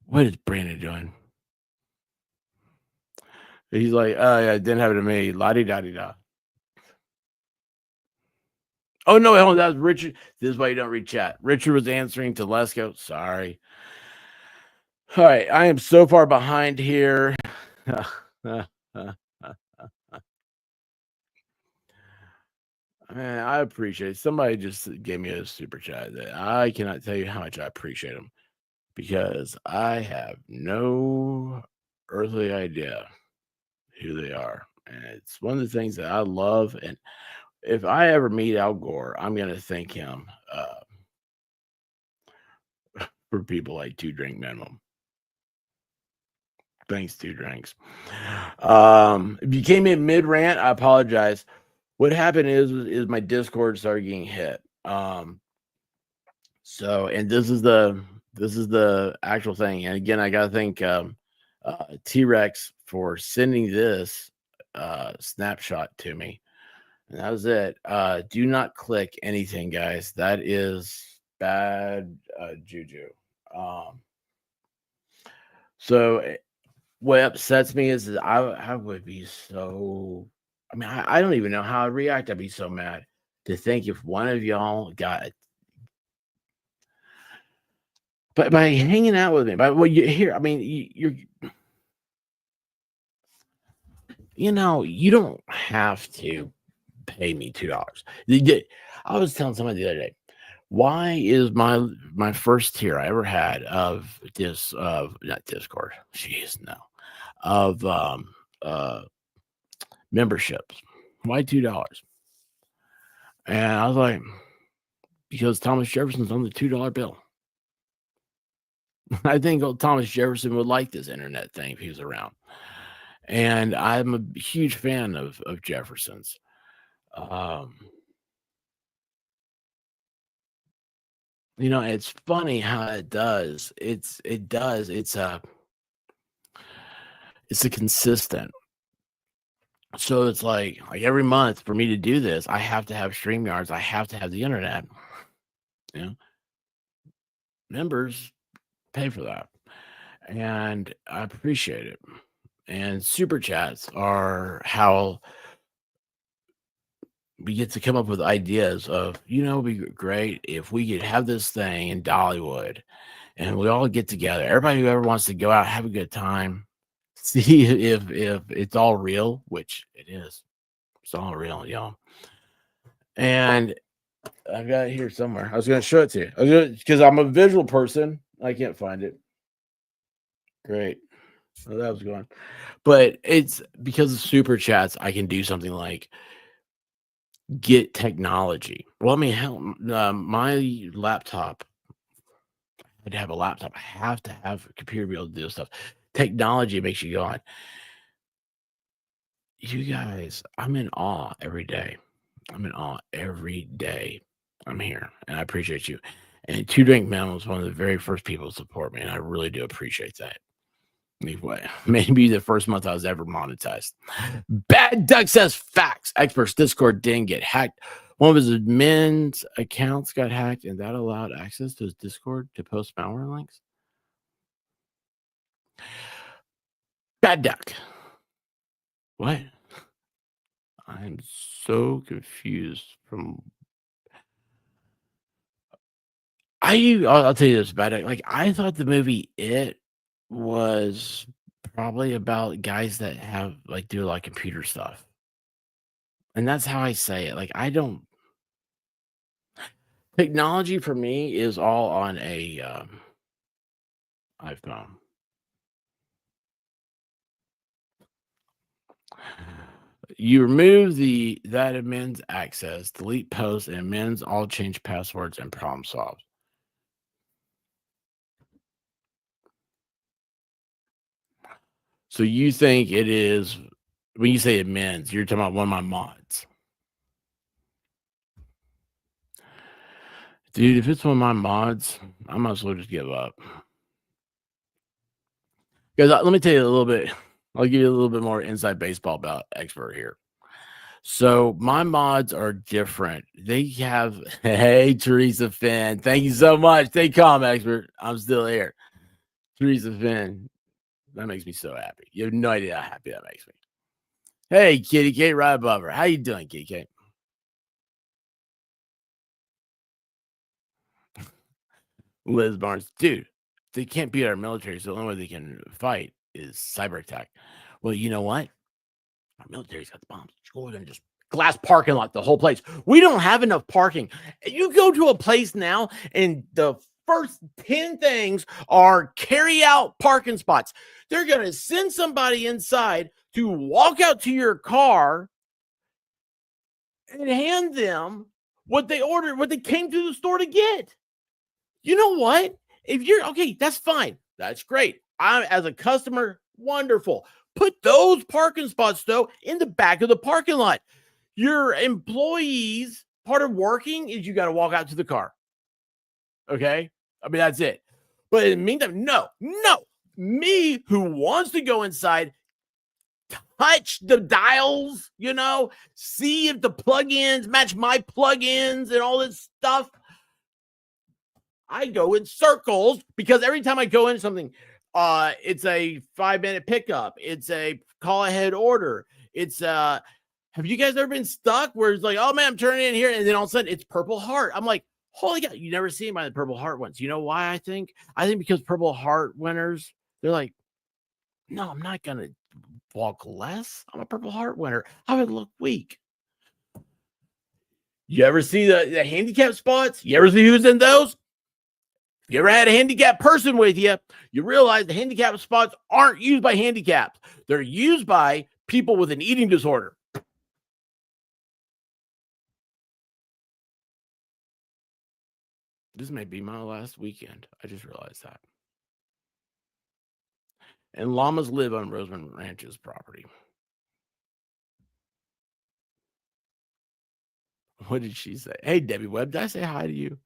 What is Brandon doing? He's like, oh, yeah, didn't happen to me. La-di-da-di-da. Oh, no, hold on, that was Richard. This is why you don't read chat. Richard was answering to Lesko. Sorry. All right, I am so far behind here. Man, I appreciate it. Somebody just gave me a super chat that I cannot tell you how much I appreciate them because I have no earthly idea who they are. And it's one of the things that I love. And if I ever meet Al Gore, I'm going to thank him for people like 2 drink minimum. Thanks, 2 drinks. If you came in mid rant, I apologize. What happened is my Discord started getting hit. So, and this is the actual thing. And again, I gotta thank T-Rex for sending this snapshot to me. And that was it. Do not click anything, guys. That is bad juju. Um, so what upsets me is that I would be so. I mean, I don't even know how I'd react. I'd be so mad to think if one of y'all got, but by hanging out with me, by what you hear, I mean, you don't have to pay me $2. I was telling somebody the other day, why is my first tier I ever had of not Discord, jeez, no, of memberships, why $2? And I was like, because Thomas Jefferson's on the $2 bill. I think old Thomas Jefferson would like this internet thing if he was around. And I'm a huge fan of Jefferson's. It's funny how it does. It's a consistent. So it's like every month for me to do this, I have to have StreamYards. I have to have the internet. Members pay for that, and I appreciate it. And super chats are how we get to come up with ideas of, it'd be great if we could have this thing in Dollywood and we all get together. Everybody who ever wants to go out, have a good time, see if it's all real, which it is. It's all real, y'all. And I've got it here somewhere. I was going to show it to you because I'm a visual person. I can't find it. Great. Oh, that was gone. But it's because of super chats, I can do something like get technology. Well, I mean, hell, my laptop, I'd have a laptop. I have to have a computer to be able to do stuff. Technology makes you go on. You guys, I'm in awe every day. I'm in awe every day. I'm here, and I appreciate you. And Two Drink Man was one of the very first people to support me, and I really do appreciate that. Anyway, maybe the first month I was ever monetized. Bad Duck says facts. Experts Discord didn't get hacked. One of his admin's accounts got hacked, and that allowed access to his Discord to post malware links. Bad Duck. What? I'm so confused from. I'll tell you this, Bad Duck. Like, I thought the movie It was probably about guys that have do computer stuff. And that's how I say it. Like, I don't. Technology for me is all on a iPhone. You remove that admin's access, delete posts, and admins all change passwords and problem solve. So you think it is when you say admins, you're talking about one of my mods. Dude, if it's one of my mods, I might as well just give up. Because let me tell you a little bit. I'll give you a little bit more inside baseball about Expert here. So my mods are different. They have, hey, Teresa Finn. Thank you so much. Stay calm, Expert. I'm still here. Teresa Finn. That makes me so happy. You have no idea how happy that makes me. Hey, Kitty Kate, right above her. How you doing, Kitty Kate? Liz Barnes, dude, they can't beat our military, so the only way they can fight is cyber attack. Well, you know what? Our military's got the bombs. Go there and just glass parking lot, the whole place. We don't have enough parking. You go to a place now, and the first 10 things are carry out parking spots. They're going to send somebody inside to walk out to your car and hand them what they ordered, what they came to the store to get. You know what? If you're okay, that's fine. That's great. As a customer, wonderful. Put those parking spots, though, in the back of the parking lot. Your employees, part of working is you got to walk out to the car. Okay? I mean, that's it. But in the meantime, no. Me, who wants to go inside, touch the dials, see if the plugins match my plugins and all this stuff. I go in circles because every time I go in something, it's a 5-minute pickup. It's a call ahead order. It's have you guys ever been stuck where it's like, oh man, I'm turning in here, and then all of a sudden it's Purple Heart. I'm like, holy God, you never see my Purple Heart ones. You know why? I think because Purple Heart winners, they're like, no, I'm not gonna walk less. I'm a Purple Heart winner. I would look weak. You ever see the handicap spots? You ever see who's in those? If you ever had a handicapped person with you, you realize the handicap spots aren't used by handicaps. They're used by people with an eating disorder. This may be my last weekend. I just realized that. And llamas live on Roseman Ranch's property. What did she say? Hey, Debbie Webb, did I say hi to you?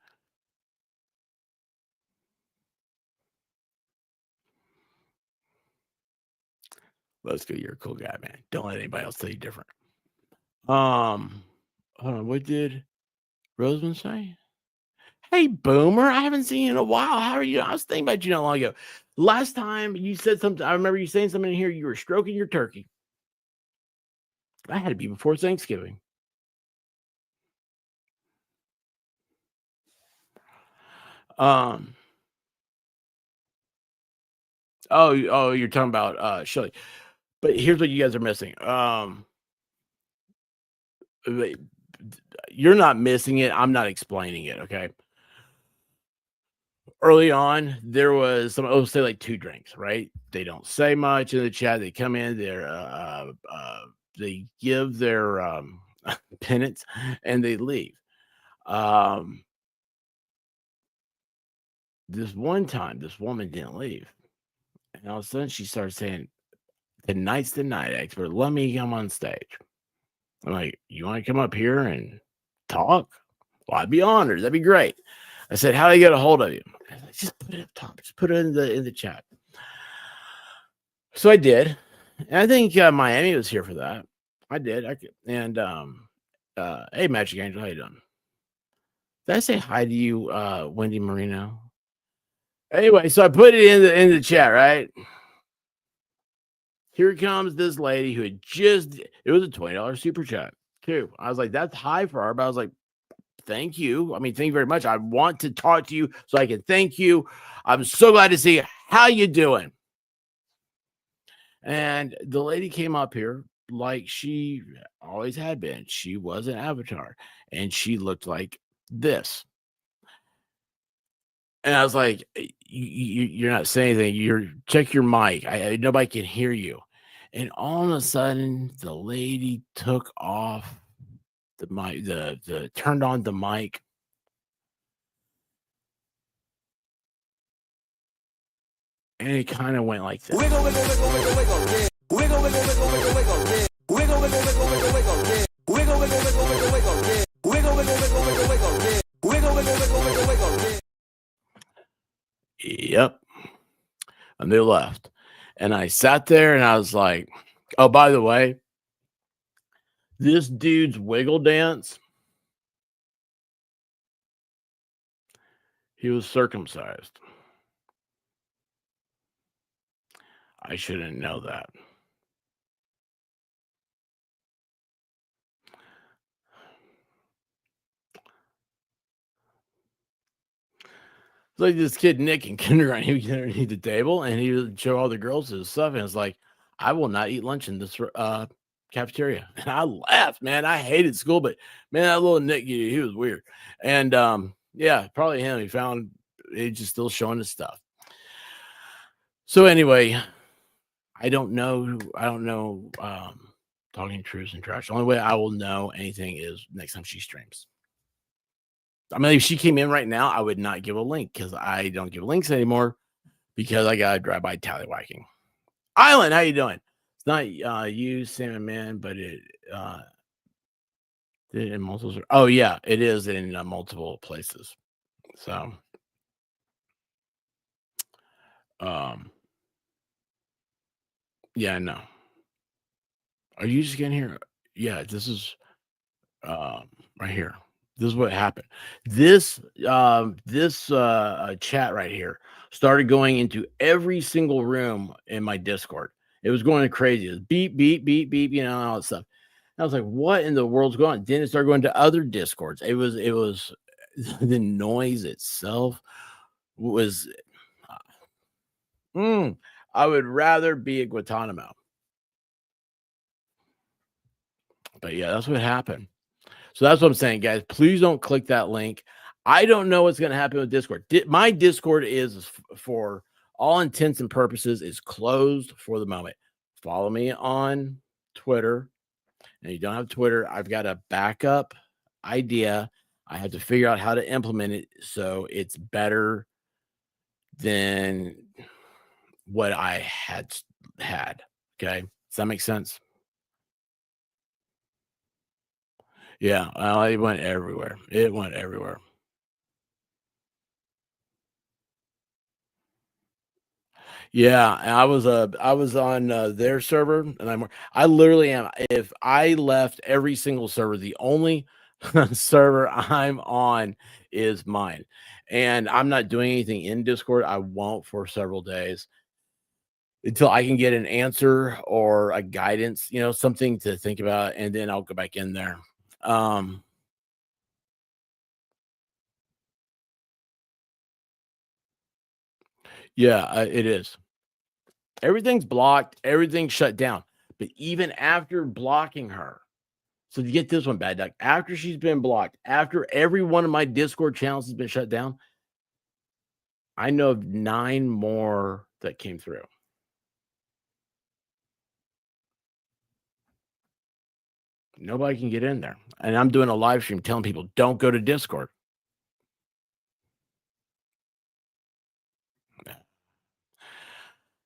Let's go. You're a cool guy, man. Don't let anybody else tell you different. Hold on. What did Roseman say? Hey, Boomer, I haven't seen you in a while. How are you? I was thinking about you not long ago. Last time you said something, I remember you saying something in here. You were stroking your turkey. That had to be before Thanksgiving. Oh, you're talking about Shelly. But here's what you guys are missing. You're not missing it. I'm not explaining it. Okay. Early on, there was some say like 2 drinks, right? They don't say much in the chat. They come in, they give their penance and they leave. This one time, this woman didn't leave. And all of a sudden she started saying, tonight's the night, expert. Let me come on stage. I'm like, you want to come up here and talk? Well, I'd be honored. That'd be great. I said, how do I get a hold of you? Said, just put it up top. Just put it in the chat. So I did. And I think Miami was here for that. I did. And hey, Magic Angel, how you doing? Did I say hi to you, Wendy Marino? Anyway, so I put it in the chat, right? Here comes this lady who had it was a $20 super chat too. I was like, that's high for her, but I was like, thank you. I mean, thank you very much. I want to talk to you so I can thank you. I'm so glad to see you. How you doing? And the lady came up here like she always had been. She was an avatar and she looked like this. And I was like, you're not saying anything. Check your mic. Nobody can hear you. And all of a sudden, the lady took off the mic, turned on the mic. And it kind of went like this. Wiggle, wiggle, wiggle, wiggle, wiggle, yeah. Wiggle, wiggle, wiggle, wiggle, wiggle, yeah. Wiggle, wiggle, wiggle, wiggle, wiggle, yeah. Wiggle, wiggle, wiggle, wiggle, wiggle, yeah. Wiggle, wiggle, wiggle, wiggle, wiggle, yeah. Wiggle, wiggle, wiggle, wiggle, wiggle, yeah. Yep. And they left. And I sat there and I was like, oh, by the way, this dude's wiggle dance, he was circumcised. I shouldn't know that. It's like this kid Nick in kindergarten, he would get underneath the table and he would show all the girls his stuff, and it's like, I will not eat lunch in this cafeteria. And I laughed, man. I hated school, but man, that little Nick, he was weird. And yeah, probably him. He's just still showing his stuff. So anyway, I don't know. Talking truths and trash. The only way I will know anything is next time she streams. I mean, if she came in right now, I would not give a link because I don't give links anymore because I got to drive by tallywhacking. Island, how you doing? It's not you, Salmon Man, but it did it in multiple. Oh yeah, it is in multiple places. So, yeah, I know. Are you just getting here? Yeah, this is right here. This is what happened. This chat right here started going into every single room in my Discord. It was going crazy. It was beep, beep, beep, beep, all that stuff. I was like, what in the world's going on? Then it started going to other Discords. It was the noise itself was I would rather be at Guantanamo. But yeah, that's what happened. So that's what I'm saying, guys. Please don't click that link. I don't know what's going to happen with Discord. My Discord is, for all intents and purposes, is closed for the moment. Follow me on Twitter. And you don't have Twitter, I've got a backup idea. I have to figure out how to implement it so it's better than what I had. Okay. Does that make sense? Yeah. Well, it went everywhere. It went everywhere. Yeah, and I was on their server, and I literally am. If I left every single server, the only server I'm on is mine, and I'm not doing anything in Discord. I won't for several days until I can get an answer or a guidance, something to think about, and then I'll go back in there. Um, yeah, it is. Everything's blocked. Everything's shut down. But even after blocking her, so to get this one, Bad Duck, after she's been blocked, after every one of my Discord channels has been shut down, I know of 9 more that came through. Nobody can get in there. And I'm doing a live stream telling people, don't go to Discord.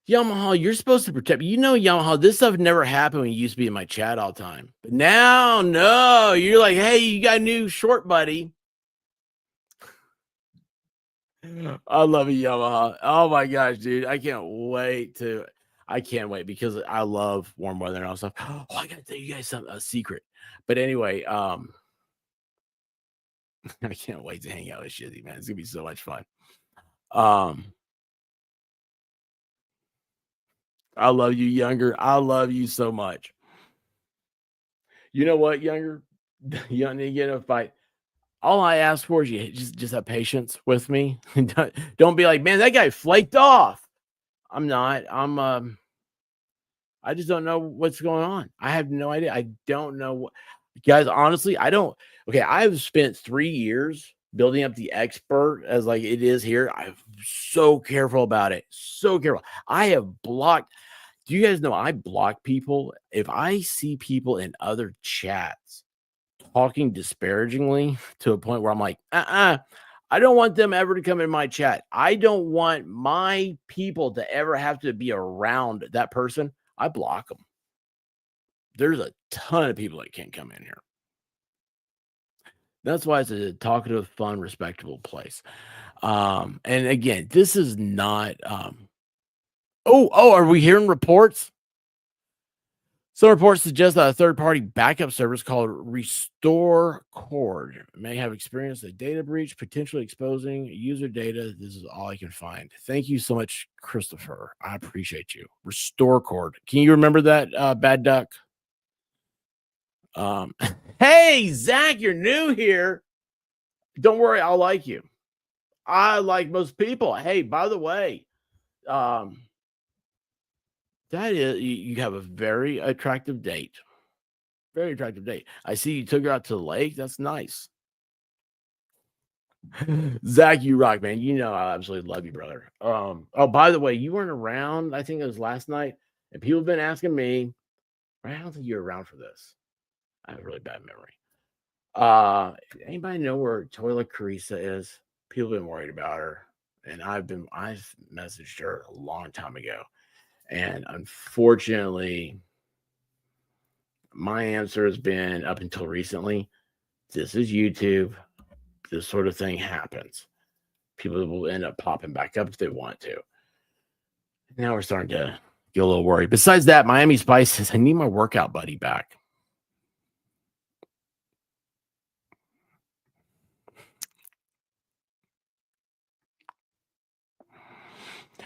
Yamaha, you're supposed to protect me. Yamaha, this stuff never happened when you used to be in my chat all the time. But now, no, you're like, hey, you got a new short buddy. I love you, Yamaha. Oh my gosh, dude. I can't wait because I love warm weather and all stuff. Oh, I gotta tell you guys a secret. But anyway, I can't wait to hang out with Shizzy, man. It's gonna be so much fun. I love you, Younger. I love you so much. You know what, Younger? You don't need to get in a fight. All I ask for is you just have patience with me. Don't be like, man, that guy flaked off. I'm not. I just don't know what's going on. I have no idea. I don't know what, guys, honestly, I don't. Okay, I've spent 3 years building up the expert as like it is here. I'm so careful about it. So careful. I have blocked. Do you guys know I block people? If I see people in other chats talking disparagingly to a point where I'm like, I don't want them ever to come in my chat. I don't want my people to ever have to be around that person. I block them. There's a ton of people that can't come in here. That's why it's a talkative, fun, respectable place. And again, this is not. Are we hearing reports? Some reports suggest that a third-party backup service called Restore Cord may have experienced a data breach, potentially exposing user data. This is all I can find. Thank you so much, Christopher. I appreciate you. Restore Cord. Can you remember that, Bad Duck? Hey, Zach, you're new here. Don't worry, I'll like you. I like most people. Hey, by the way, that is, you have a very attractive date. Very attractive date. I see you took her out to the lake. That's nice. Zach, you rock, man. I absolutely love you, brother. By the way, you weren't around. I think it was last night, and people have been asking me. I don't think you were around for this. I have a really bad memory. Anybody know where Toilet Carissa is? People have been worried about her, and I've messaged her a long time ago, and unfortunately, my answer has been up until recently. This is YouTube. This sort of thing happens. People will end up popping back up if they want to. Now we're starting to get a little worried. Besides that, Miami Spice says, I need my workout buddy back.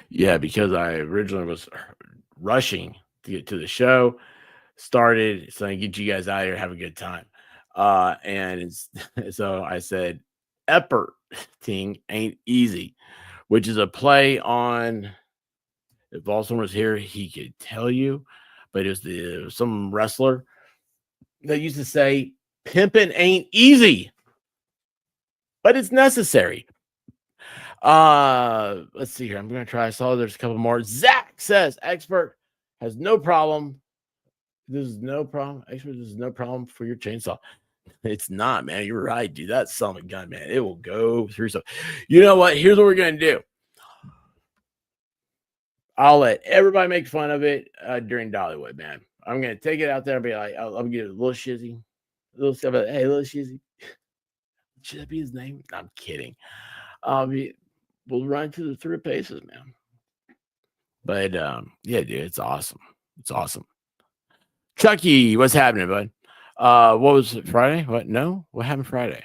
Yeah, because I originally was rushing to get to the show, started, so I can get you guys out here, have a good time. So I said, Epperting ain't easy, which is a play on, if Volson was here, he could tell you, but it was some wrestler that used to say, pimping ain't easy, but it's necessary. Let's see here. I'm gonna try. I saw there's a couple more. Zach says expert has no problem. This is no problem. Expert, this is no problem for your chainsaw. It's not, man. You're right, dude. That son of a gun, man. It will go through stuff. You know what? Here's what we're gonna do. I'll let everybody make fun of it during Dollywood, man. I'm gonna take it out there and be like, I'm gonna get a little shizzy, a little stuff. Hey, little shizzy. Should that be his name? I'm kidding. We'll run through the 3 paces, man. But yeah, dude, it's awesome. It's awesome. Chucky, what's happening, bud? What was it, Friday? What? No, what happened Friday?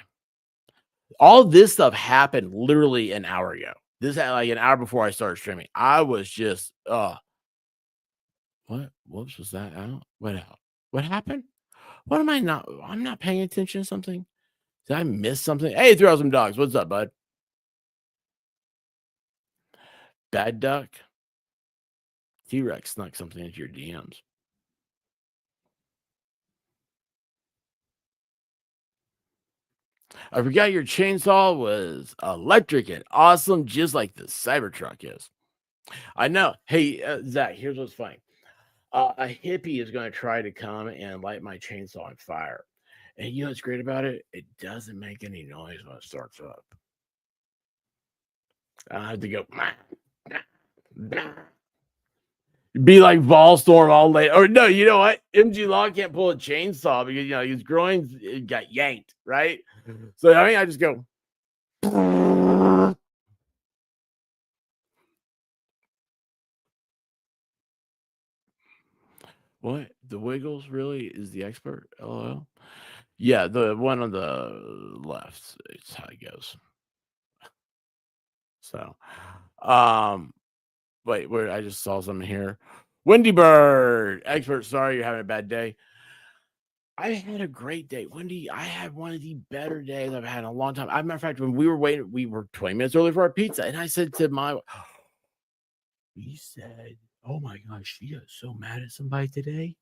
All this stuff happened literally an hour ago. This had like an hour before I started streaming. I was just what? Whoops, was that out? What happened? What am I not? I'm not paying attention to something. Did I miss something? Hey, throw out some dogs. What's up, bud? Bad duck. T-Rex snuck something into your DMs. I forgot your chainsaw was electric and awesome, just like the Cybertruck is. I know. Hey, Zach, here's what's funny. A hippie is going to try to come and light my chainsaw on fire. And you know what's great about it? It doesn't make any noise when it starts up. I have to go. Be like Volstorm all late. Or no, you know what? MG Law can't pull a chainsaw because, you know, his groin got yanked, right? So, I mean, I just go. What? The Wiggles really is the expert? LOL. Yeah, the one on the left. It's how it goes. So, wait, where I just saw something here. Wendy Bird, expert. Sorry, you're having a bad day. I had a great day, Wendy. I had one of the better days I've had in a long time. As a matter of fact, when we were waiting, we were 20 minutes early for our pizza, and I said to my, he said, "Oh my gosh, she got so mad at somebody today."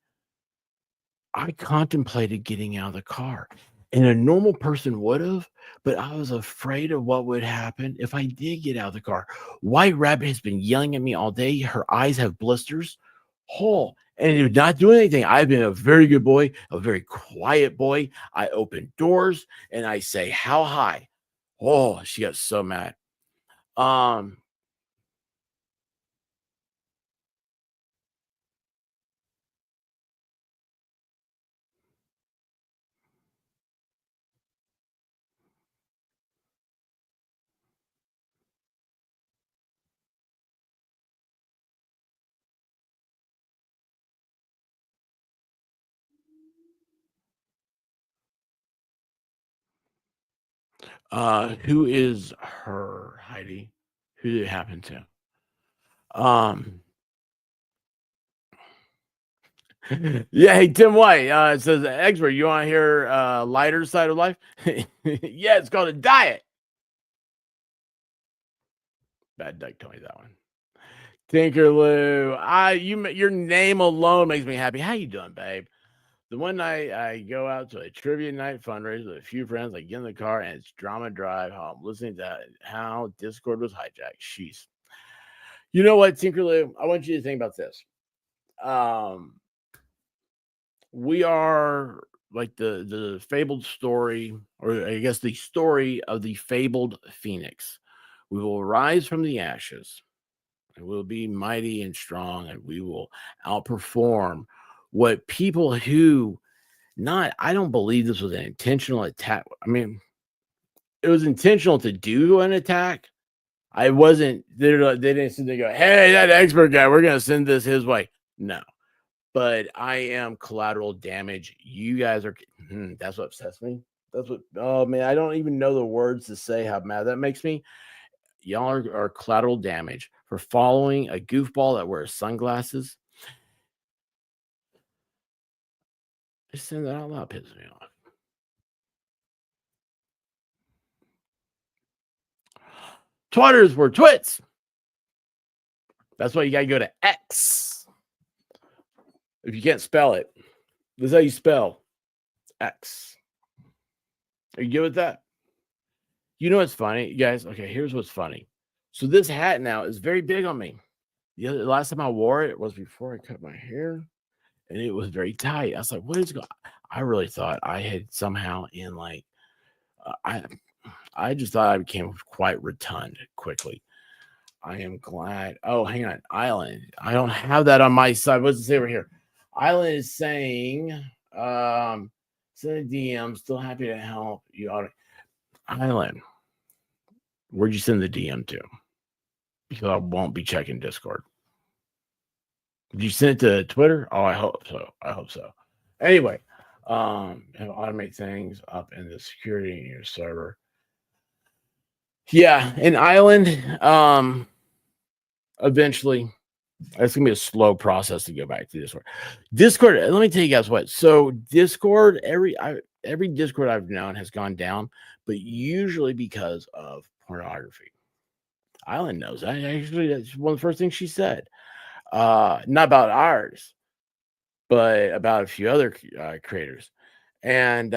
I contemplated getting out of the car, and a normal person would have, but I was afraid of what would happen if I did get out of the car. White Rabbit has been yelling at me all day. Her eyes have blisters. Oh, and you're not doing anything. I've been a very good boy, a very quiet boy. I open doors and I say, "How high?" Oh, she got so mad. Who is her, Heidi? Who did it happen to? Yeah, hey, Tim White it says, expert, you want to hear lighter side of life? Yeah, it's called a diet. Bad Duck told me that one. Tinkerloo, your name alone makes me happy. How you doing, babe? The one night I go out to a trivia night fundraiser with a few friends, I get in the car and it's drama drive home, listening to how Discord was hijacked. Sheesh. You know what, Tinkerloo? I want you to think about this. We are like the fabled story, or I guess the story of the fabled phoenix. We will rise from the ashes, and we'll be mighty and strong, and we will outperform what people who not, I don't believe this was an intentional attack. I mean, it was intentional to do an attack, I wasn't. They didn't sit there and go, "Hey, that expert guy, we're gonna send this his way." No, but I am collateral damage. You guys are. That's what upsets me. That's what. Oh man, I don't even know the words to say how mad that makes me. Y'all are collateral damage for following a goofball that wears sunglasses. Just saying that out loud pisses me off. Twitters were twits. That's why you gotta go to X. If you can't spell it, this is how you spell X. Are you good with that? You know what's funny, guys? Okay, here's what's funny. So this hat now is very big on me. The last time I wore it was before I cut my hair, and it was very tight. I was like, "What is going?" I really thought I had somehow in like uh, I I just thought I became quite rotund quickly. I am glad. Oh, hang on, Island. I don't have that on my side. What's it say over here? Island is saying, send a DM. Still happy to help you out. Island, where'd you send the DM to? Because I won't be checking Discord. Did you send it to Twitter? Oh, I hope so. I hope so. Anyway, automate things up in the security in your server. Yeah, an island. Eventually, it's gonna be a slow process to go back to Discord. Discord. Let me tell you guys what. So Discord, every Discord I've known has gone down, but usually because of pornography. Island knows that. Actually, that's one of the first things she said. Not about ours, but about a few other creators, and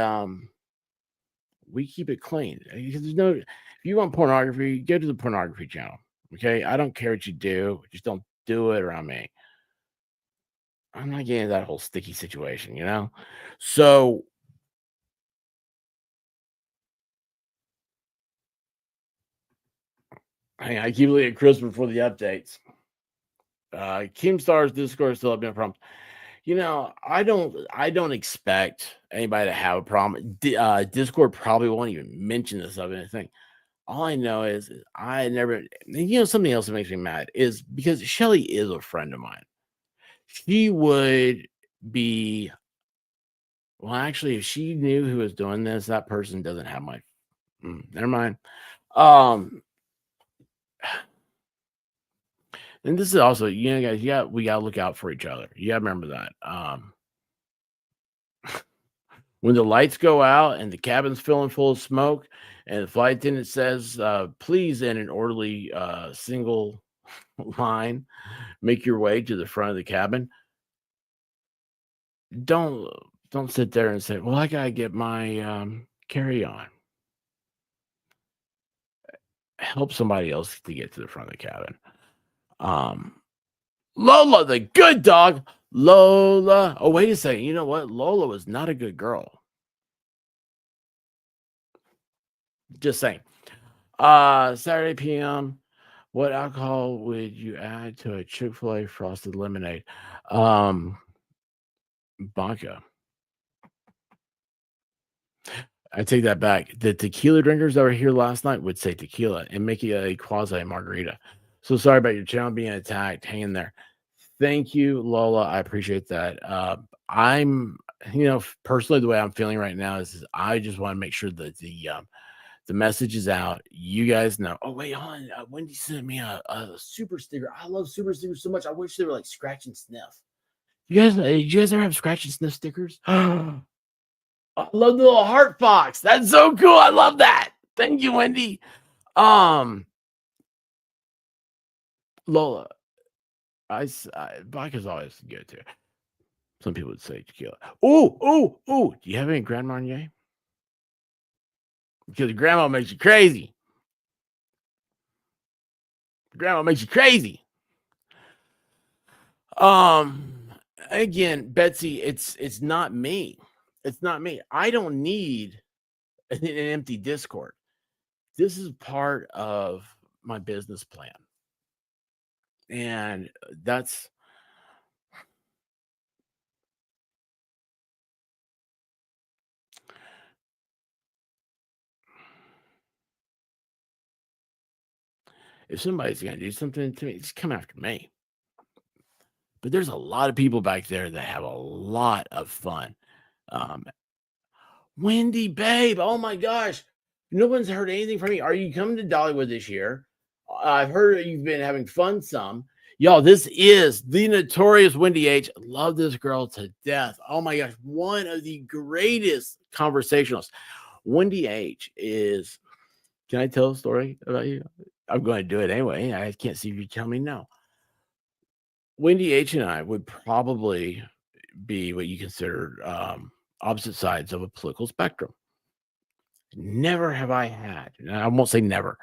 we keep it clean because there's no. If you want pornography, go to the pornography channel. Okay, I don't care what you do, just don't do it around me. I'm not getting into that whole sticky situation, you know. So I keep looking at Christmas for the updates. Keemstar's Discord still have been a problem. You know, I don't expect anybody to have a problem. Discord probably won't even mention this of anything. All I know is I never, something else that makes me mad is because Shelly is a friend of mine. She would be, well, actually, if she knew who was doing this, that person doesn't have my, never mind. Um, and this is also, guys, we gotta look out for each other. You gotta remember that. When the lights go out and the cabin's filling full of smoke, and the flight attendant says, please, in an orderly single line, make your way to the front of the cabin. Don't don't sit there and say, well, I gotta get my carry on. Help somebody else to get to the front of the cabin. Um, Lola, the good dog. Lola. Oh, wait a second. You know what? Lola was not a good girl. Just saying. Saturday PM. What alcohol would you add to a Chick-fil-A frosted lemonade? Vodka. I take that back. The tequila drinkers that were here last night would say tequila and make it a quasi margarita. So sorry about your channel being attacked. Hang in there. Thank you, Lola. I appreciate that. I'm, personally, the way I'm feeling right now is I just want to make sure that the message is out. You guys know. Oh wait, hold on. Wendy sent me a super sticker. I love super stickers so much. I wish they were like scratch and sniff. You guys ever have scratch and sniff stickers? I love the little heart fox. That's so cool. I love that. Thank you, Wendy. Lola, vodka's always good too. Some people would say tequila. Oh. Do you have any Grand Marnier? Because grandma makes you crazy. Grandma makes you crazy. Um, Again, Betsy, it's not me. It's not me. I don't need an empty Discord. This is part of my business plan. And that's if somebody's going to do something to me, just come after me. But there's a lot of people back there that have a lot of fun. Um, Wendy, babe, oh my gosh, no one's heard anything from you. Are you coming to Dollywood this year? I've heard you've been having fun some. Y'all, this is the notorious Wendy H. Love this girl to death. Oh my gosh, one of the greatest conversationalists. Wendy H is, can I tell a story about you? I'm going to do it anyway. I can't see if you tell me no. Wendy H and I would probably be what you consider opposite sides of a political spectrum. Never have I had, and I won't say never,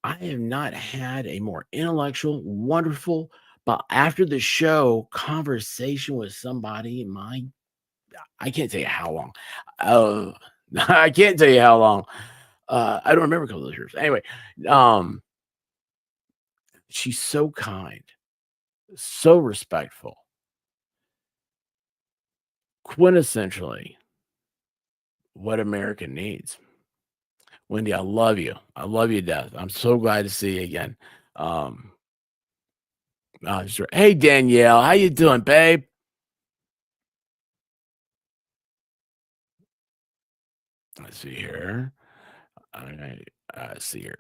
I have not had a more intellectual, wonderful, but after the show, conversation with somebody. I can't tell you how long. Uh, I can't tell you how long. I don't remember a couple of those years. Anyway, um, she's so kind, so respectful, quintessentially what America needs. Wendy, I love you. I love you to death. I'm so glad to see you again. Um, sure. Hey Danielle, how you doing, babe? Let's see here. All right. See here.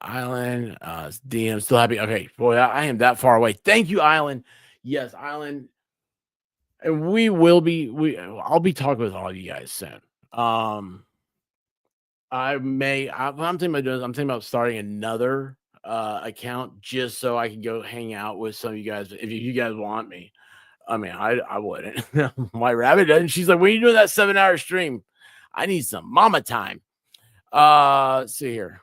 Island. DM still happy. Okay, boy, I am that far away. Thank you, Island. Yes, Island. And we will be. I'll be talking with all of you guys soon. What I'm thinking about doing is I'm thinking about starting another account just so I can go hang out with some of you guys if you guys want me. I mean, I wouldn't. My rabbit doesn't. She's like, when are you doing that 7-hour stream? I need some mama time. Let's see here.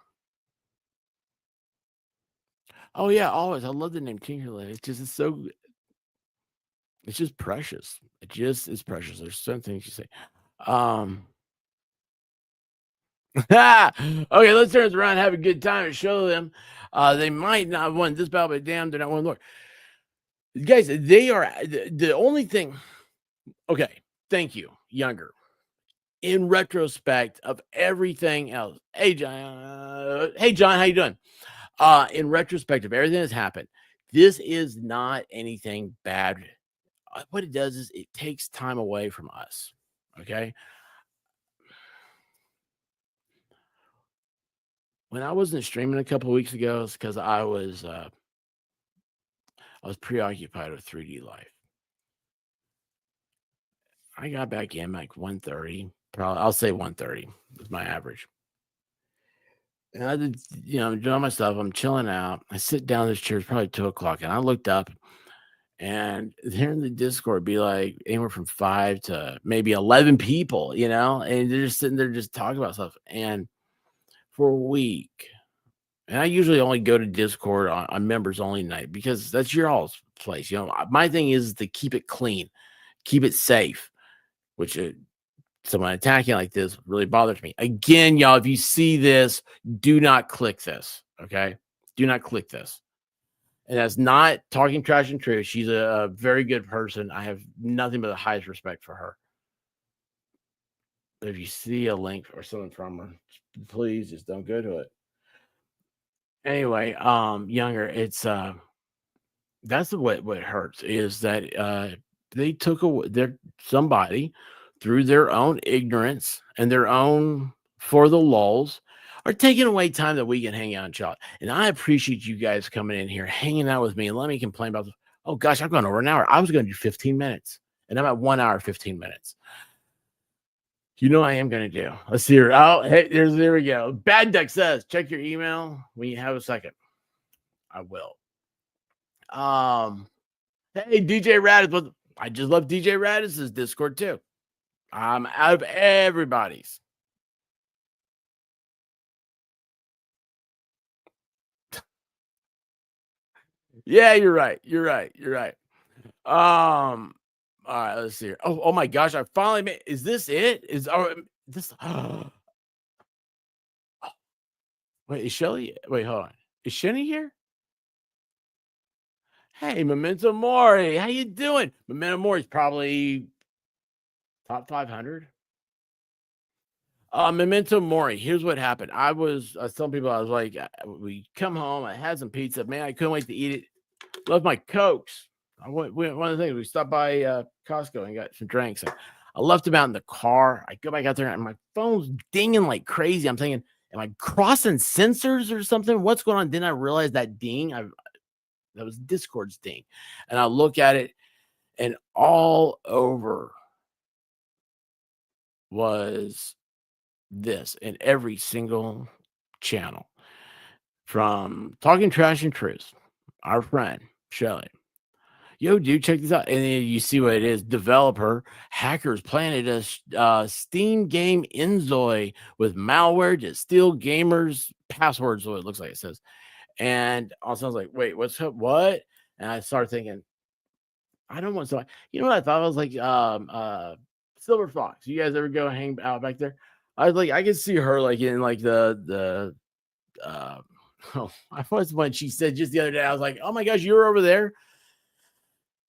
Oh yeah, always. I love the name Tinkerland. It's just precious. It just is precious. There's some things you say. Okay, let's turn this around, have a good time, and show them they might not have won this battle, but damn, they're not one Lord. Guys, they are the only thing. Okay, thank you, Younger. In retrospect of everything else, hey John, how you doing? In retrospect of everything that's happened, this is not anything bad. What it does is it takes time away from us. Okay, when I wasn't streaming a couple of weeks ago, it's because I was preoccupied with 3D life. I got back in like 1:30. Probably I'll say 1:30 was my average. And I did, doing my stuff. I'm chilling out. I sit down in this chair. It's probably 2 o'clock, and I looked up, and there in the Discord be like anywhere from 5 to maybe 11 people, and they're just sitting there just talking about stuff. And for a week, and I usually only go to Discord on members only night because that's your all's place. My thing is to keep it clean, keep it safe, which someone attacking like this really bothers me. Again, y'all, if you see this, do not click this. Okay. Do not click this. And that's not talking trash and truth. She's a very good person. I have nothing but the highest respect for her. But if you see a link or something from her, please just don't go to it. Anyway, Younger, it's that's what hurts is that they took away somebody through their own ignorance and their own for the lulls are taking away time that we can hang out and chat. And I appreciate you guys coming in here, hanging out with me, and let me complain about this. Oh gosh, I've gone over an hour. I was going to do 15 minutes, and I'm at 1 hour 15 minutes. You know I am going to do. Let's see here. Oh, hey, there we go. Bad Duck says, check your email when you have a second. I will. Hey, DJ Radis. I just love DJ Radis's Discord too. I'm out of everybody's. Yeah, you're right. You're right. You're right. All right, let's see here. Oh my gosh, I finally made. Is this it? This? Wait, is Shelly? Wait, hold on. Is Shelly here? Hey, Memento Mori, how you doing? Memento Mori's probably top 500. Memento Mori. Here's what happened. I was telling people, I was like, we come home. I had some pizza. Man, I couldn't wait to eat it. Love my Cokes. One of the things, we stopped by Costco and got some drinks. I left them out in the car. I go back out there and my phone's dinging like crazy. I'm thinking, am I crossing sensors or something? What's going on? Then I realized that ding, that was Discord's ding. And I look at it, and all over was this in every single channel, from Talking Trash and Truth, our friend Shelly. Yo, dude, check this out. And then you see what it is. Developer hackers planted a Steam game Enzoy with malware to steal gamers' passwords. So it looks like it says. And also I was like, wait, what's up? What? And I started thinking, I don't want so. You know what I thought? I was like, Silver Fox. You guys ever go hang out back there? I was like, I could see her like in like the oh, I was when she said just the other day. I was like, oh my gosh, you were over there.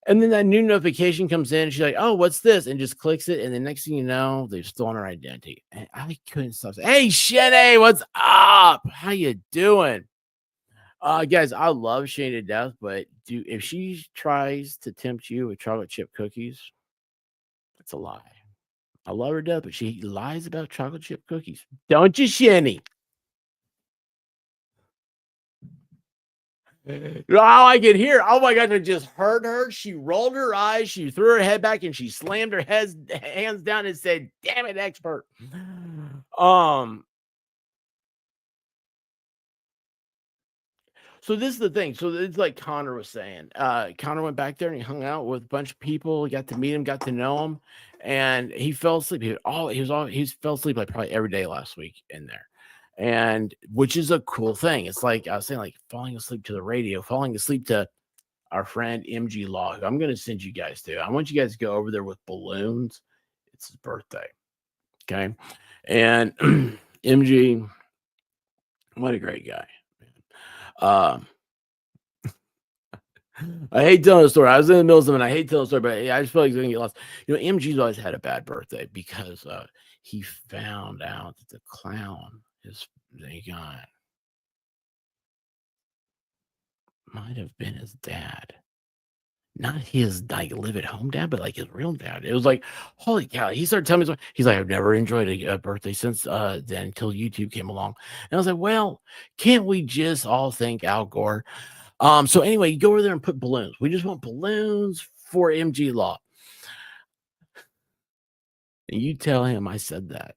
And then that new notification comes in. She's like, oh, what's this? And just clicks it. And the next thing you know, they've stolen her identity. And I couldn't stop saying, hey, Shane, what's up? How you doing? Guys, I love Shane to death, but if she tries to tempt you with chocolate chip cookies, that's a lie. I love her to death, but she lies about chocolate chip cookies. Don't you, Shanny? Oh, I could hear. Oh my God, I just heard her. She rolled her eyes, she threw her head back, and she slammed her hands down and said, "Damn it, expert." So this is the thing. So it's like Connor was saying. Connor went back there and he hung out with a bunch of people. He got to meet him, got to know him, and he fell asleep. He fell asleep like probably every day last week in there, and which is a cool thing. It's like I was saying, like falling asleep to the radio, falling asleep to our friend MG Law, who I'm going to send you guys to. I want you guys to go over there with balloons. It's his birthday. Okay, and MG, what a great guy. Um, I hate telling the story. I was in the middle of something. I hate telling the story, but I just feel like he's going to get lost. You know, MG's always had a bad birthday because he found out that the clown might have been his dad. Not his like live at home dad, but like his real dad. It was like, holy cow. He started telling me, he's like, I've never enjoyed a birthday since then until YouTube came along. And I was like, well, can't we just all thank Al Gore? So anyway, you go over there and put balloons. We just want balloons for MG Law. And you tell him I said that.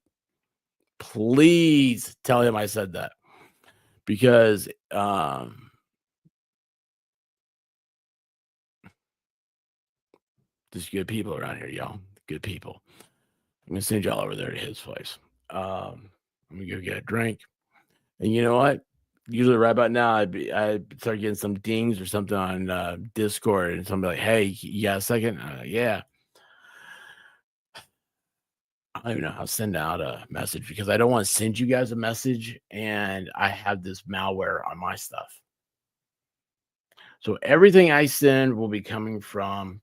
Please tell him I said that. Because there's good people around here, y'all. Good people. I'm gonna send y'all over there to his place. I'm gonna go get a drink. And you know what? Usually right about now, I'd start getting some dings or something on Discord, and somebody like, hey, you got a second? Yeah. I don't even know how to send out a message because I don't want to send you guys a message and I have this malware on my stuff. So everything I send will be coming from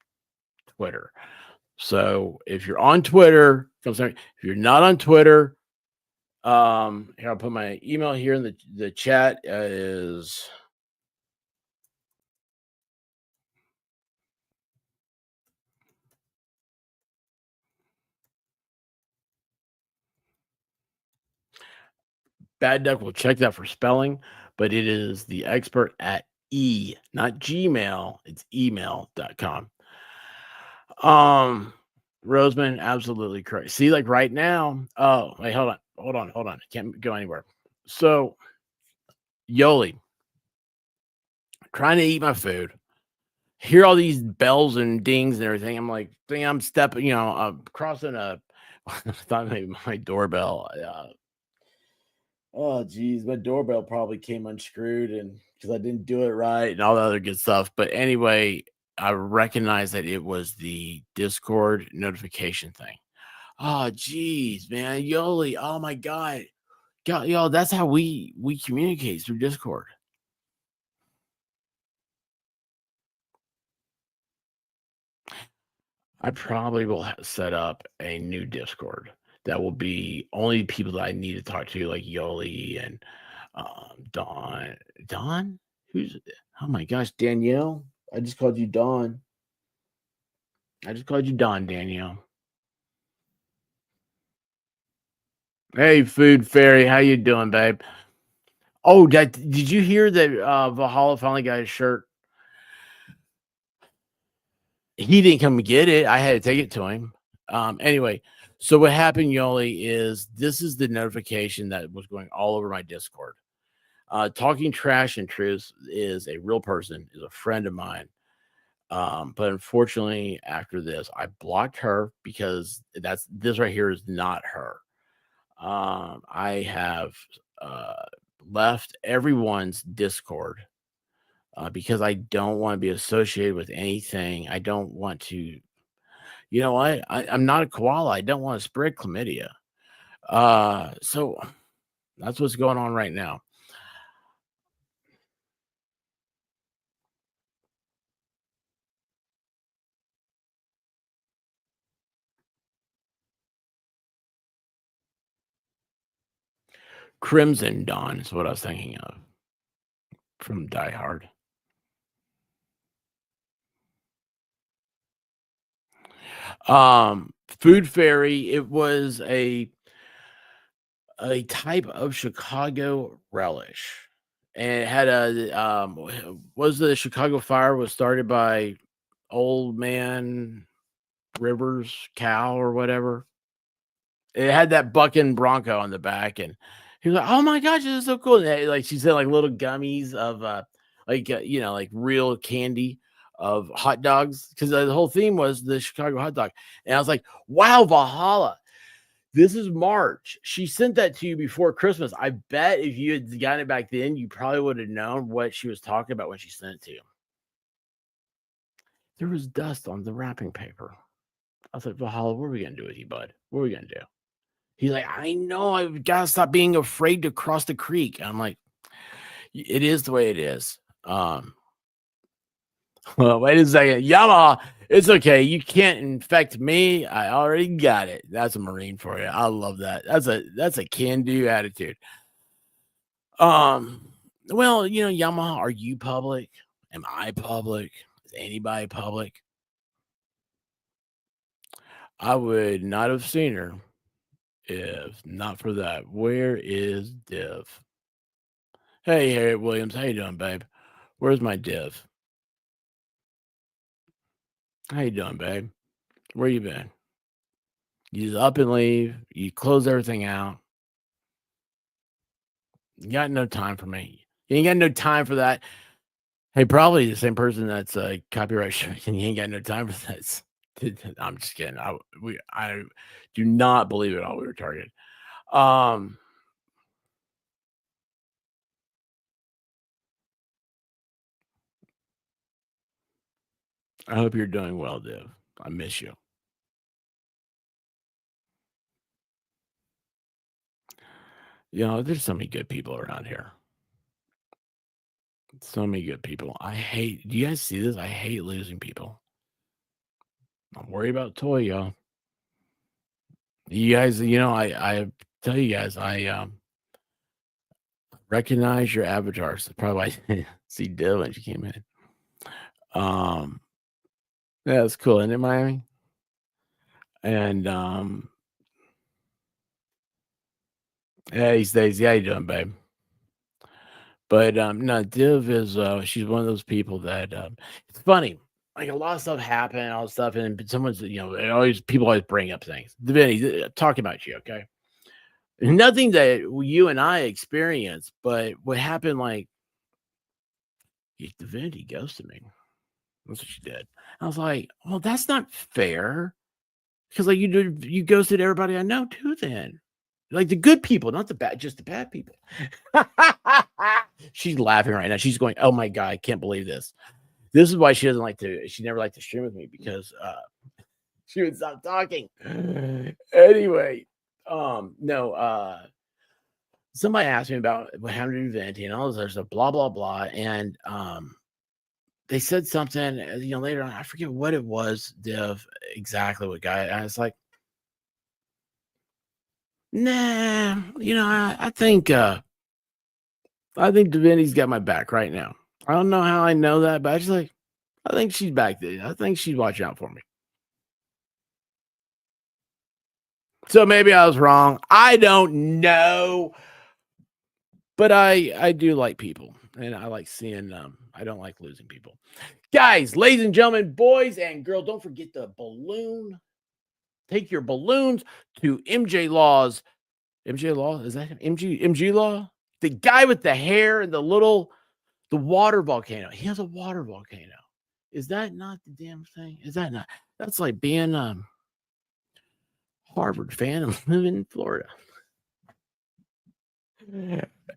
Twitter. So if you're on Twitter, I'm sorry, if you're not on Twitter, here I'll put my email here in the chat is Bad Duck will check that for spelling, but it is the expert at not Gmail, it's email.com. Roseman, absolutely correct. See, like right now, oh, wait, hold on. Can't go anywhere. So, Yoli, trying to eat my food, hear all these bells and dings and everything. I'm like, I'm stepping, I'm crossing a, I thought maybe my doorbell. Oh, geez, my doorbell probably came unscrewed and because I didn't do it right and all the other good stuff. But anyway, I recognized that it was the Discord notification thing. Oh, geez, man, Yoli. Oh my God, y'all. That's how we communicate through Discord. I probably will set up a new Discord that will be only people that I need to talk to, like Yoli and Dawn. Dawn? Who's oh my gosh, Danielle? I just called you Dawn. I just called you Dawn, Danielle. Hey, Food Fairy, how you doing, babe? Oh, did you hear that Valhalla finally got his shirt? He didn't come and get it. I had to take it to him. Anyway, so what happened, Yoli, is this is the notification that was going all over my Discord. Talking Trash and Truth is a real person, is a friend of mine. But unfortunately, after this, I blocked her because this right here is not her. I have left everyone's Discord because I don't want to be associated with anything. I don't want to, you know what? I'm not a koala. I don't want to spread chlamydia. So that's what's going on right now. Crimson Dawn is what I was thinking of from Die Hard. Food Fairy, it was a type of Chicago relish. And it had was the Chicago Fire was started by Old Man Rivers cow or whatever. It had that bucking bronco on the back, and he was like, "Oh my gosh, this is so cool!" And like she said, like little gummies of like real candy of hot dogs, because the whole theme was the Chicago hot dog. And I was like, "Wow, Valhalla, this is March." She sent that to you before Christmas. I bet if you had gotten it back then, you probably would have known what she was talking about when she sent it to you. There was dust on the wrapping paper. I was like, Valhalla, what are we gonna do with you, bud? What are we gonna do? He's like, I know, I've got to stop being afraid to cross the creek. I'm like, it is the way it is. Well, wait a second. Yamaha, it's okay. You can't infect me. I already got it. That's a Marine for you. I love that. That's a can-do attitude. Well, Yamaha, are you public? Am I public? Is anybody public? I would not have seen her if not for that. Where is Div? Hey, Harriet Williams, how you doing, babe? Where's my Div? How you doing, babe? Where you been? You just up and leave. You close everything out. You got no time for me. You ain't got no time for that. Hey, probably the same person that's copyright stricken. You ain't got no time for that. I'm just kidding. I do not believe it all. We were targeted. I hope you're doing well, Div. I miss you. There's so many good people around here. So many good people. Do you guys see this? I hate losing people. I'm worried about Toy, y'all. You guys, I tell you guys, I recognize your avatars. That's probably why I didn't see Div when she came in. Yeah, that's cool, isn't it, Miami? And yeah, these days, yeah, you doing, babe? But no, Div is she's one of those people that it's funny. Like a lot of stuff happened, all this stuff, and someone's people always bring up things. Divinity, talking about you, okay? Nothing that you and I experienced, but what happened, like Divinity ghosted me. That's what she did. I was like, well, that's not fair. Because like you ghosted everybody I know too, then. Like the good people, not the bad, just the bad people. She's laughing right now. She's going, "Oh my god, I can't believe this." This is why she never liked to stream with me, because she would stop talking. Anyway, no, somebody asked me about what happened to Venti and all this other stuff, blah blah blah, and they said something, later on. I forget what it was, Div, exactly what guy. I was like, Nah, I think Divinity's got my back right now. I don't know how I know that, but I think she's back there. I think she's watching out for me. So maybe I was wrong. I don't know. But I do like people, and I like seeing I don't like losing people. Guys, ladies and gentlemen, boys and girls, don't forget the balloon. Take your balloons to MJ Law's. MJ Law? Is that him? MG Law? The guy with the hair and the water volcano. He has a water volcano. Is that not the damn thing? Is that not? That's like being Harvard fan and living in Florida.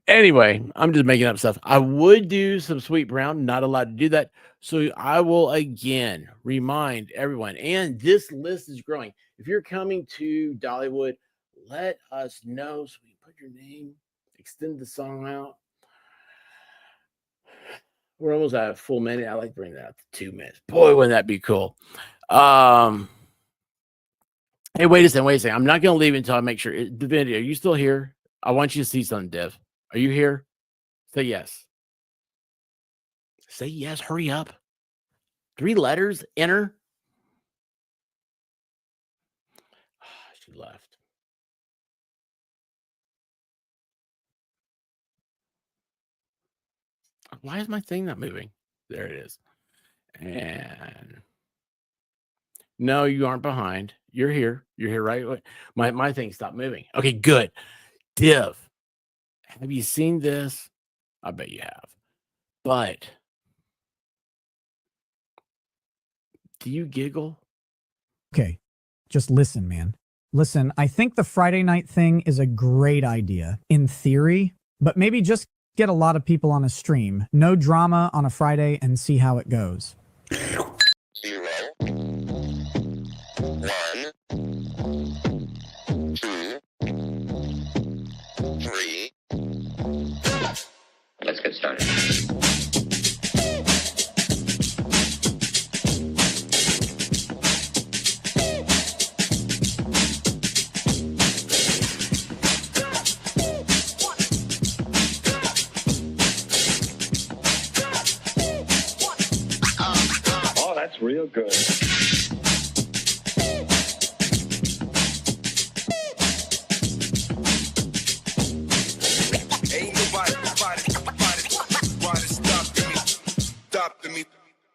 Anyway, I'm just making up stuff. I would do some sweet brown, not allowed to do that. So I will again remind everyone, and this list is growing. If you're coming to Dollywood, let us know so we put your name, extend the song out. We're almost at a full minute. I like bringing that out to 2 minutes. Boy, wouldn't that be cool? Hey, wait a second. I'm not going to leave until I make sure. Divinity, are you still here? I want you to see something, Dev. Are you here? Say yes. Say yes. Hurry up. 3 letters. Enter. She left. Why is my thing not moving? There it is. And no, you aren't behind. You're here. You're here, right? My thing stopped moving. Okay, good. Div, have you seen this? I bet you have. But do you giggle? Okay, just listen, man. Listen, I think the Friday night thing is a great idea in theory, but maybe just get a lot of people on a stream. No drama on a Friday and see how it goes. 0, 1, 2, 3. Let's get started. Oh, that's real good.